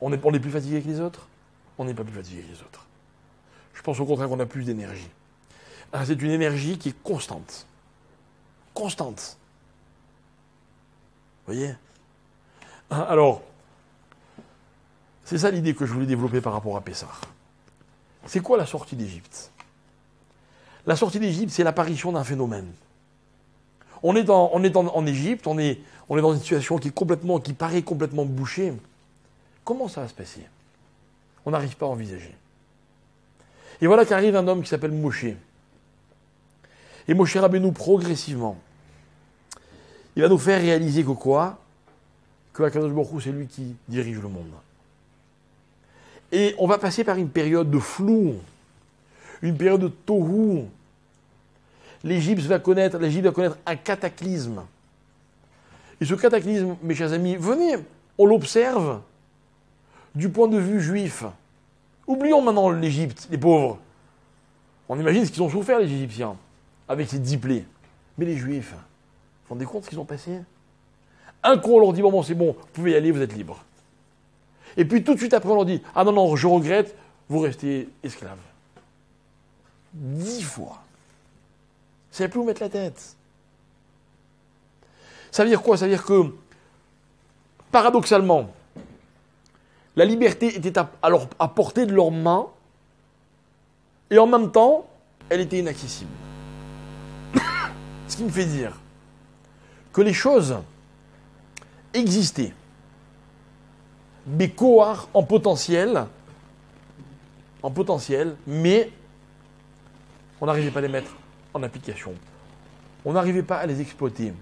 On est plus fatigué que les autres? On n'est pas plus fatigué que les autres. Je pense au contraire qu'on a plus d'énergie. C'est une énergie qui est constante. Constante. Vous voyez? Alors, c'est ça l'idée que je voulais développer par rapport à Pessah. C'est quoi la sortie d'Égypte? La sortie d'Égypte, c'est l'apparition d'un phénomène. On est en Égypte, on est dans une situation qui paraît complètement bouchée. Comment ça va se passer? On n'arrive pas à envisager. Et voilà qu'arrive un homme qui s'appelle Moshe. Et Moshe Rabbeinu, progressivement, il va nous faire réaliser que quoi? Que Akadosh Baruch Hu, c'est lui qui dirige le monde. Et on va passer par une période de flou, une période de tohu. L'Égypte va connaître un cataclysme. Et ce cataclysme, mes chers amis, venez, on l'observe du point de vue juif. Oublions maintenant l'Égypte, les pauvres. On imagine ce qu'ils ont souffert, les Égyptiens, avec ces 10 plaies. Mais les Juifs, vous vous rendez compte ce qu'ils ont passé? Un coup, on leur dit, bon, c'est bon, vous pouvez y aller, vous êtes libres. Et puis tout de suite après, on leur dit, ah non, je regrette, vous restez esclaves. 10 fois. Vous ne savez plus où mettre la tête. Ça veut dire quoi? Ça veut dire que, paradoxalement, la liberté était à portée de leurs mains, et en même temps, elle était inaccessible. Ce qui me fait dire que les choses existaient, mais cohort en potentiel, mais on n'arrivait pas à les mettre en application. On n'arrivait pas à les exploiter.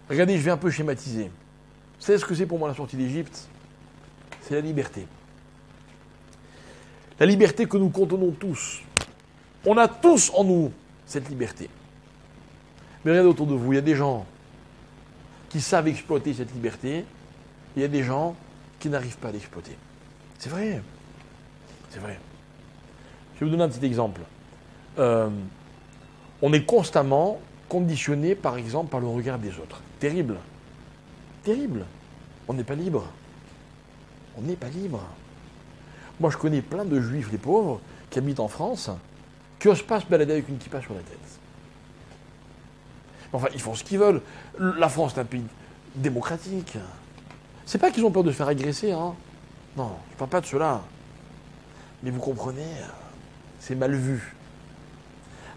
Regardez, je vais un peu schématiser. Vous savez ce que c'est pour moi la sortie d'Égypte? C'est la liberté. La liberté que nous contenons tous. On a tous en nous cette liberté. Mais regardez autour de vous, il y a des gens qui savent exploiter cette liberté, et il y a des gens qui n'arrivent pas à l'exploiter. C'est vrai. C'est vrai. Je vais vous donner un petit exemple. On est constamment conditionné, par exemple, par le regard des autres. Terrible. Terrible. On n'est pas libre. On n'est pas libre. Moi, je connais plein de juifs, les pauvres, qui habitent en France, qui n'osent pas se balader avec une kippa sur la tête. Enfin, ils font ce qu'ils veulent. La France est un pays démocratique. C'est pas qu'ils ont peur de se faire agresser, hein. Non, je ne parle pas de cela. Mais vous comprenez, c'est mal vu.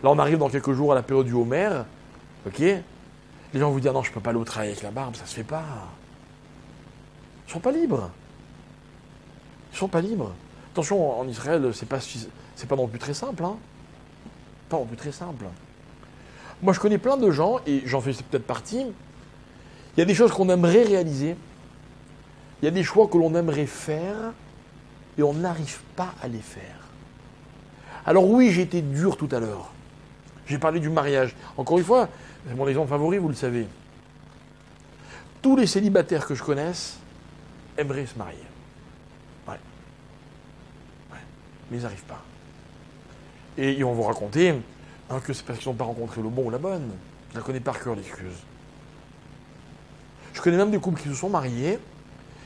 Là, on arrive dans quelques jours à la période du Homer, ok? Les gens vous disent, non, je ne peux pas aller au travail avec la barbe, ça ne se fait pas. Ils ne sont pas libres. Ils ne sont pas libres. Attention, en Israël, c'est pas non plus très simple, hein. Pas non plus très simple. Moi, je connais plein de gens, et j'en fais peut-être partie, il y a des choses qu'on aimerait réaliser, il y a des choix que l'on aimerait faire, et on n'arrive pas à les faire. Alors oui, j'ai été dur tout à l'heure. J'ai parlé du mariage. Encore une fois, c'est mon exemple favori, vous le savez. Tous les célibataires que je connaisse aimeraient se marier. Ouais. Mais ils n'arrivent pas. Et ils vont vous raconter que c'est parce qu'ils n'ont pas rencontré le bon ou la bonne. Je la connais par cœur, l'excuse. Je connais même des couples qui se sont mariés,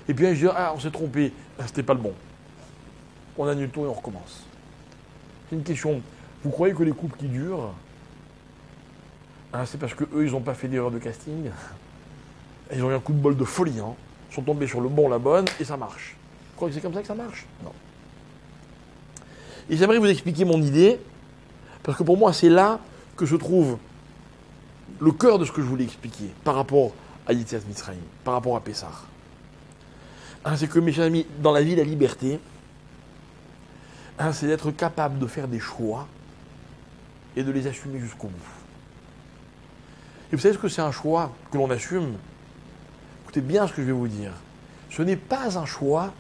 et puis je dis, on s'est trompé, c'était pas le bon. On annule tout et on recommence. C'est une question. Vous croyez que les couples qui durent, c'est parce qu'eux, ils n'ont pas fait d'erreur de casting. Ils ont eu un coup de bol de folie. Ils sont tombés sur le bon, la bonne, et ça marche. Vous croyez que c'est comme ça que ça marche? Non. Et j'aimerais vous expliquer mon idée, parce que pour moi, c'est là que se trouve le cœur de ce que je voulais expliquer par rapport à Yetziat Mitzrayim, par rapport à Pessah. C'est que, mes chers amis, dans la vie, la liberté, c'est d'être capable de faire des choix et de les assumer jusqu'au bout. Et vous savez ce que c'est un choix que l'on assume? Écoutez bien ce que je vais vous dire. Ce n'est pas un choix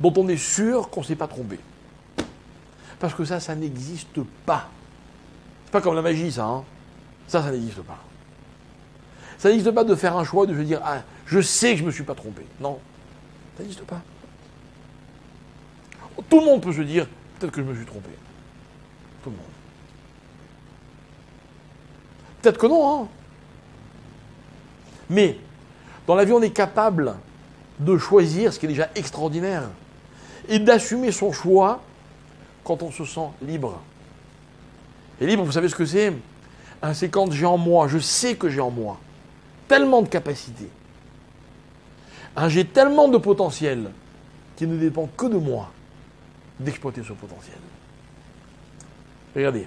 dont on est sûr qu'on ne s'est pas trompé. Parce que ça n'existe pas. C'est pas comme la magie, ça. Hein. Ça n'existe pas. Ça n'existe pas de faire un choix, de se dire, je sais que je ne me suis pas trompé. Non, ça n'existe pas. Tout le monde peut se dire, peut-être que je me suis trompé. Tout le monde. Peut-être que non, hein. Mais, dans la vie, on est capable de choisir, ce qui est déjà extraordinaire, et d'assumer son choix quand on se sent libre. Et libre, vous savez ce que c'est? C'est quand j'ai en moi, je sais que j'ai en moi, tellement de capacités. J'ai tellement de potentiel qu'il ne dépend que de moi d'exploiter ce potentiel. Regardez.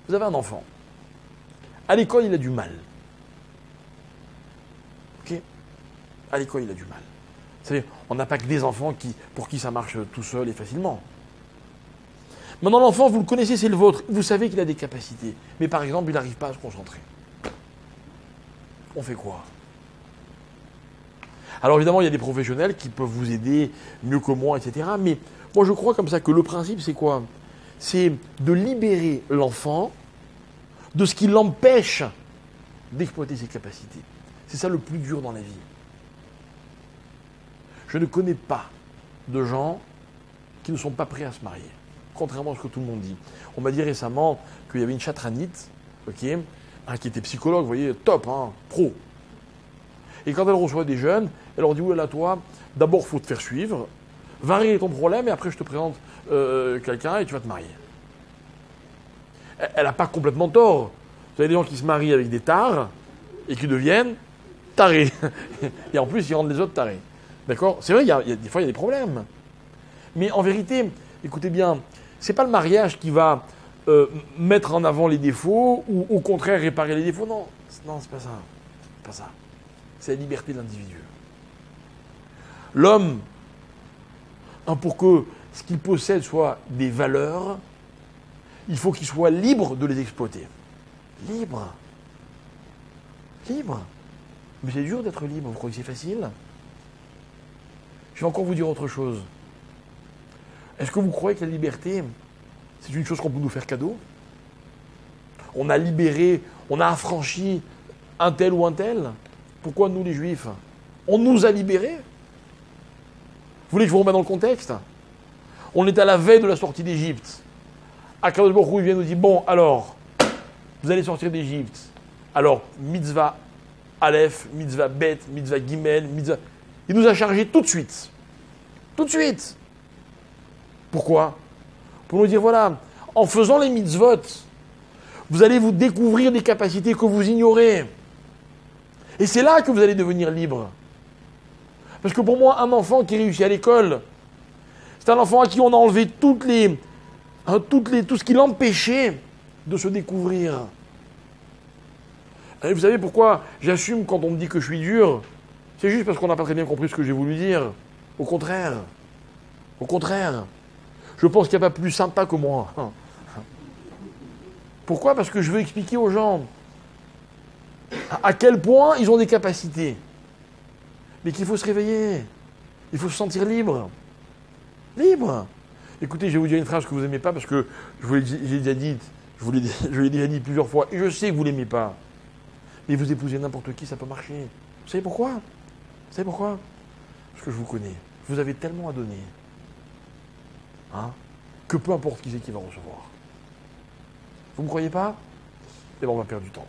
Vous avez un enfant. À l'école, il a du mal. Ok? À l'école, il a du mal. Vous savez, on n'a pas que des enfants pour qui ça marche tout seul et facilement. Maintenant, l'enfant, vous le connaissez, c'est le vôtre. Vous savez qu'il a des capacités. Mais par exemple, il n'arrive pas à se concentrer. On fait quoi? Alors évidemment, il y a des professionnels qui peuvent vous aider mieux que moi, etc. Mais moi, je crois comme ça que le principe, c'est quoi? C'est de libérer l'enfant de ce qui l'empêche d'exploiter ses capacités. C'est ça le plus dur dans la vie. Je ne connais pas de gens qui ne sont pas prêts à se marier, contrairement à ce que tout le monde dit. On m'a dit récemment qu'il y avait une chatranite, qui était psychologue, vous voyez, top, pro. Et quand elle reçoit des jeunes, elle leur dit, oulala, toi, d'abord, il faut te faire suivre, va régler ton problème, et après, je te présente quelqu'un et tu vas te marier. Elle n'a pas complètement tort. Vous avez des gens qui se marient avec des tares, et qui deviennent tarés. Et en plus, ils rendent les autres tarés. D'accord? C'est vrai, des fois, il y a des problèmes. Mais en vérité, écoutez bien, c'est pas le mariage qui va mettre en avant les défauts ou au contraire réparer les défauts. Non, c'est pas ça. C'est pas ça. C'est la liberté de l'individu. L'homme, pour que ce qu'il possède soit des valeurs, il faut qu'il soit libre de les exploiter. Libre. Libre. Mais c'est dur d'être libre, vous croyez que c'est facile? Je vais encore vous dire autre chose. Est-ce que vous croyez que la liberté, c'est une chose qu'on peut nous faire cadeau? On a libéré, on a affranchi un tel ou un tel. Pourquoi nous les Juifs? On nous a libérés. Vous voulez que je vous remette dans le contexte? On est à la veille de la sortie d'Égypte. Akadosh Baruch Hu vient nous dire, bon, alors, vous allez sortir d'Égypte. Alors, mitzvah Aleph, mitzvah Bet, mitzvah Gimel, mitzvah... Il nous a chargé tout de suite. Tout de suite. Pourquoi? Pour nous dire, voilà, en faisant les mitzvot, vous allez vous découvrir des capacités que vous ignorez. Et c'est là que vous allez devenir libre. Parce que pour moi, un enfant qui réussit à l'école, c'est un enfant à qui on a enlevé tout ce qui l'empêchait de se découvrir. Et vous savez pourquoi j'assume quand on me dit que je suis dur? C'est juste parce qu'on n'a pas très bien compris ce que j'ai voulu dire. Au contraire. Au contraire. Je pense qu'il n'y a pas plus sympa que moi. Pourquoi? Parce que je veux expliquer aux gens à quel point ils ont des capacités. Mais qu'il faut se réveiller. Il faut se sentir libre. Libre. Écoutez, je vais vous dire une phrase que vous n'aimez pas parce que je l'ai déjà dite. Je l'ai déjà dit plusieurs fois. Et je sais que vous ne l'aimez pas. Mais vous épousez n'importe qui, ça peut marcher. Vous savez pourquoi? Vous savez pourquoi? Parce que je vous connais. Vous avez tellement à donner. Hein, que peu importe qui c'est qui va recevoir. Vous ne me croyez pas? Eh bien, on va perdre du temps.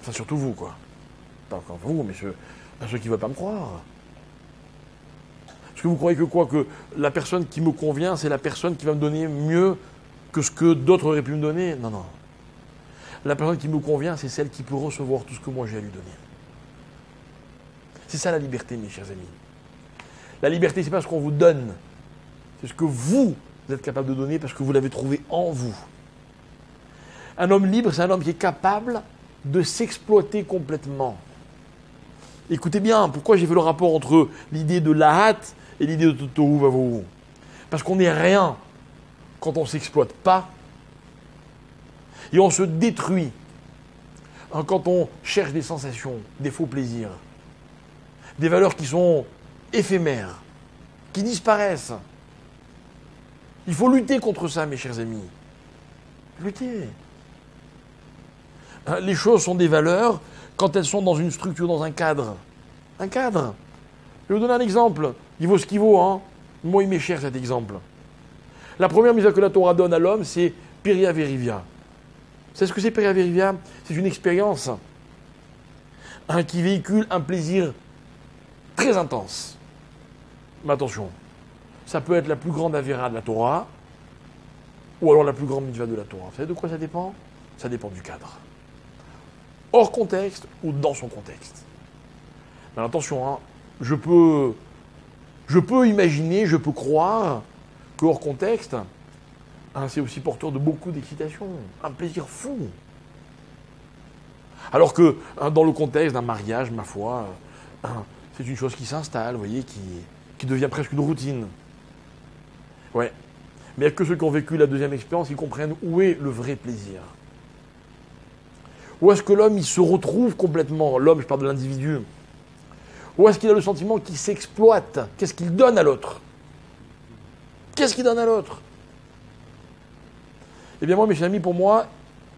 Enfin, surtout vous, quoi. Pas encore vous, mais ceux qui ne veulent pas me croire. Est-ce que vous croyez que quoi? Que la personne qui me convient, c'est la personne qui va me donner mieux que ce que d'autres auraient pu me donner? Non, non. La personne qui me convient, c'est celle qui peut recevoir tout ce que moi j'ai à lui donner. C'est ça la liberté, mes chers amis. La liberté, c'est pas ce qu'on vous donne. C'est ce que vous êtes capable de donner parce que vous l'avez trouvé en vous. Un homme libre, c'est un homme qui est capable de s'exploiter complètement. Écoutez bien, pourquoi j'ai fait le rapport entre l'idée de lahat et l'idée de tohu vavohu? Parce qu'on n'est rien quand on ne s'exploite pas. Et on se détruit quand on cherche des sensations, des faux plaisirs, des valeurs qui sont éphémères, qui disparaissent. Il faut lutter contre ça, mes chers amis. Lutter. Les choses sont des valeurs quand elles sont dans une structure, dans un cadre. Un cadre. Je vais vous donner un exemple. Il vaut ce qu'il vaut, hein. Moi, il m'est cher cet exemple. La première mise que la Torah donne à l'homme, c'est Peria Verivia. Vous savez ce que c'est Peria Verivia? C'est une expérience qui véhicule un plaisir très intense. Mais attention, ça peut être la plus grande avéra de la Torah ou alors la plus grande mitzvah de la Torah. Vous savez de quoi ça dépend? Ça dépend du cadre. Hors contexte ou dans son contexte. Mais attention, hein, je peux imaginer, je peux croire que hors contexte, c'est aussi porteur de beaucoup d'excitation, un plaisir fou. Alors que dans le contexte d'un mariage, ma foi, c'est une chose qui s'installe, vous voyez, qui devient presque une routine. Ouais. Mais il n'y a que ceux qui ont vécu la deuxième expérience, ils comprennent où est le vrai plaisir. Où est-ce que l'homme, il se retrouve complètement? L'homme, je parle de l'individu. Où est-ce qu'il a le sentiment qu'il s'exploite? Qu'est-ce qu'il donne à l'autre? Qu'est-ce qu'il donne à l'autre? Eh bien moi, mes chers amis, pour moi,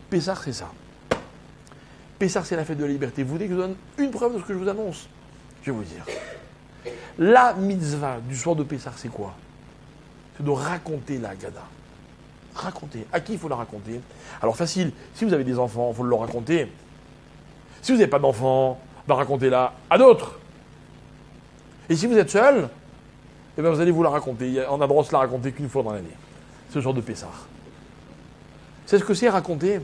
Pessah, c'est ça. Pessah, c'est la fête de la liberté. Vous voulez que je vous donne une preuve de ce que je vous annonce? Je vais vous le dire. La mitzvah du soir de Pessah, c'est quoi? C'est de raconter la Haggadah. Raconter. À qui il faut la raconter? Alors facile, si vous avez des enfants, il faut le leur raconter. Si vous n'avez pas d'enfants, racontez-la à d'autres. Et si vous êtes seul, eh bien vous allez vous la raconter. On a droit de se la raconter qu'une fois dans l'année. Ce genre de Pessah. C'est ce que c'est raconter.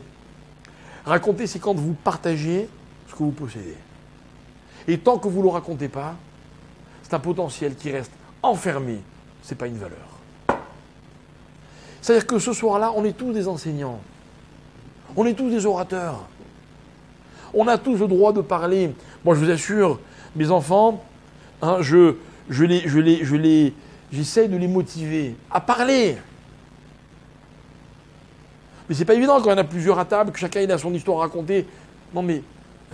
Raconter, c'est quand vous partagez ce que vous possédez. Et tant que vous ne le racontez pas, c'est un potentiel qui reste enfermé. Ce n'est pas une valeur. C'est-à-dire que ce soir-là, on est tous des enseignants. On est tous des orateurs. On a tous le droit de parler. Moi, je vous assure, mes enfants, hein, j'essaie de les motiver à parler. Mais c'est pas évident quand il y en a plusieurs à table, que chacun a son histoire à raconter. Non mais,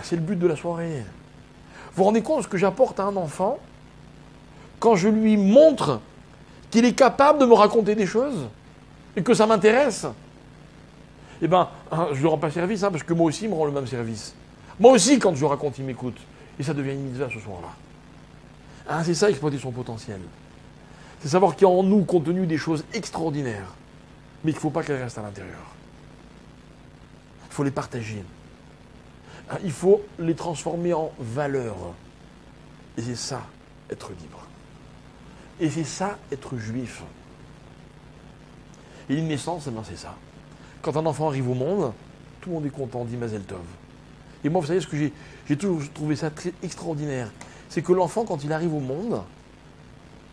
c'est le but de la soirée. Vous vous rendez compte de ce que j'apporte à un enfant quand je lui montre qu'il est capable de me raconter des choses et que ça m'intéresse? Eh bien, je ne lui rends pas service, parce que moi aussi, il me rend le même service. Moi aussi, quand je raconte, il m'écoute. Et ça devient une mitzvah ce soir-là. C'est ça, exploiter son potentiel. C'est savoir qu'il y a en nous contenu des choses extraordinaires, mais qu'il ne faut pas qu'elles restent à l'intérieur. Il faut les partager. Il faut les transformer en valeur. Et c'est ça, être libre. Et c'est ça, être juif. Et une naissance, c'est ça. Quand un enfant arrive au monde, tout le monde est content, dit Mazel Tov. Et moi, vous savez, ce que j'ai toujours trouvé ça très extraordinaire, c'est que l'enfant, quand il arrive au monde,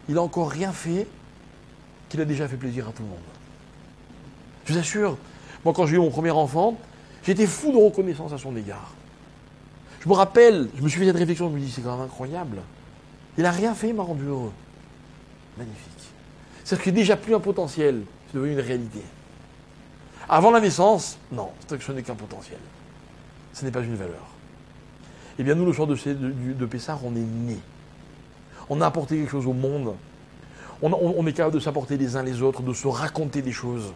il n'a encore rien fait qu'il a déjà fait plaisir à tout le monde. Je vous assure, moi, quand j'ai eu mon premier enfant, j'étais fou de reconnaissance à son égard. Je me rappelle, je me suis fait cette réflexion, je me dis, c'est quand même incroyable. Il n'a rien fait, il m'a rendu heureux. Magnifique. C'est-à-dire qu'il n'y a déjà plus un potentiel, c'est devenu une réalité. Avant la naissance, non, ce n'est qu'un potentiel. Ce n'est pas une valeur. Eh bien, nous, le soir de Pessah, on est nés. On a apporté quelque chose au monde. On est capable de s'apporter les uns les autres, de se raconter des choses.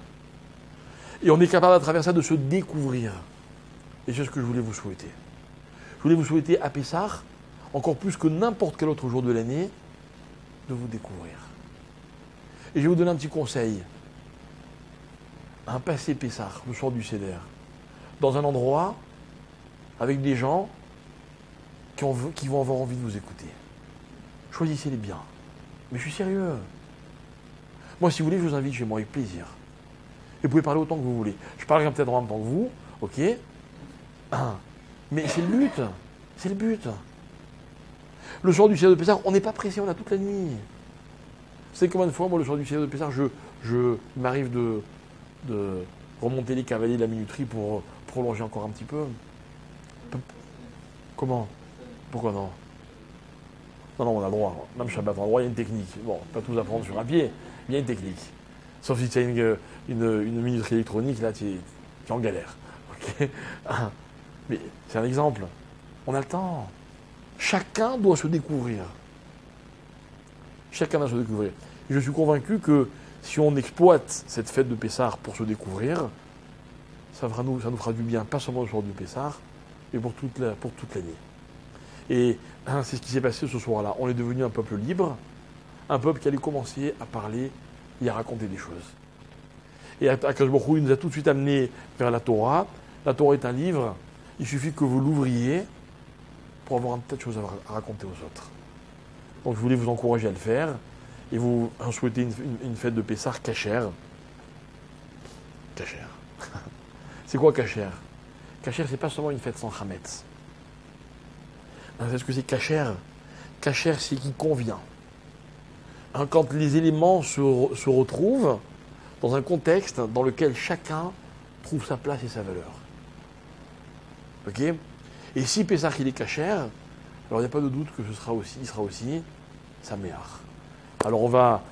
Et on est capable, à travers ça, de se découvrir. Et c'est ce que je voulais vous souhaiter. Je voulais vous souhaiter à Pessah, encore plus que n'importe quel autre jour de l'année, de vous découvrir. Et je vais vous donner un petit conseil. Passez Pessah, le soir du Seder, dans un endroit avec des gens qui vont avoir envie de vous écouter. Choisissez-les bien. Mais je suis sérieux. Moi, si vous voulez, je vous invite chez moi avec plaisir. Et vous pouvez parler autant que vous voulez. Je parlerai peut-être en même temps que vous, ok? Mais c'est le but. C'est le but. Le soir du Seder de Pessah, on n'est pas pressé, on a toute la nuit. Vous savez combien de fois, moi, le soir du Seder de Pessah, il m'arrive de remonter les cavaliers de la minuterie pour prolonger encore un petit peu. Comment? Pourquoi non? Non, on a le droit. Même Shabbat, on a le droit, il y a une technique. Bon, pas tout apprendre sur un pied, mais il y a une technique. Sauf si tu as une minuterie électronique, là, tu es en galère. Okay. Mais c'est un exemple. On a le temps. Chacun doit se découvrir. Chacun doit se découvrir. Et je suis convaincu que si on exploite cette fête de Pessah pour se découvrir, ça nous fera du bien, pas seulement le soir du Pessah, mais pour toute l'année. Et c'est ce qui s'est passé ce soir-là. On est devenu un peuple libre, un peuple qui allait commencer à parler et à raconter des choses. Et Akadosh Baruch Hu nous a tout de suite amenés vers la Torah. La Torah est un livre, il suffit que vous l'ouvriez pour avoir un tas de choses à raconter aux autres. Donc je voulais vous encourager à le faire et vous souhaiter une fête de Pessah kasher. Kasher. C'est quoi kasher? Kasher, c'est pas seulement une fête sans chametz. C'est ce que c'est kasher. Kasher, c'est qui convient. Quand les éléments se retrouvent dans un contexte dans lequel chacun trouve sa place et sa valeur. Ok? Et si Pessah il est kasher, alors il n'y a pas de doute que il sera aussi Saméach. Alors on va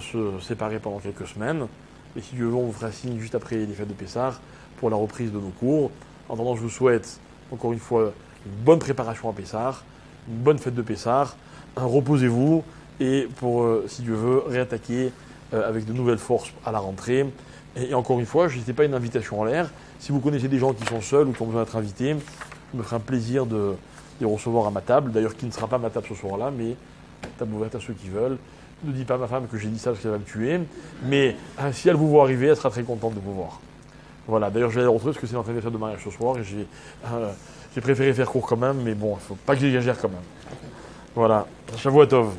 se séparer pendant quelques semaines, et si Dieu veut, on vous fera signe juste après les fêtes de Pessah pour la reprise de nos cours. En attendant, je vous souhaite encore une fois une bonne préparation à Pessah, une bonne fête de Pessah, reposez-vous, et pour, si Dieu veut, réattaquer avec de nouvelles forces à la rentrée. Et encore une fois, je n'étais pas une invitation en l'air. Si vous connaissez des gens qui sont seuls ou qui ont besoin d'être invités, je me ferai un plaisir de les recevoir à ma table. D'ailleurs, qui ne sera pas ma table ce soir-là, mais table ouverte à ceux qui veulent. Ne dis pas à ma femme que j'ai dit ça parce qu'elle va me tuer. Mais si elle vous voit arriver, elle sera très contente de vous voir. Voilà, d'ailleurs, je vais aller retrouver parce que c'est l'anniversaire de mariage ce soir. Et j'ai préféré faire court quand même, mais bon, il ne faut pas que j'exagère quand même. Voilà, Shavua Tov.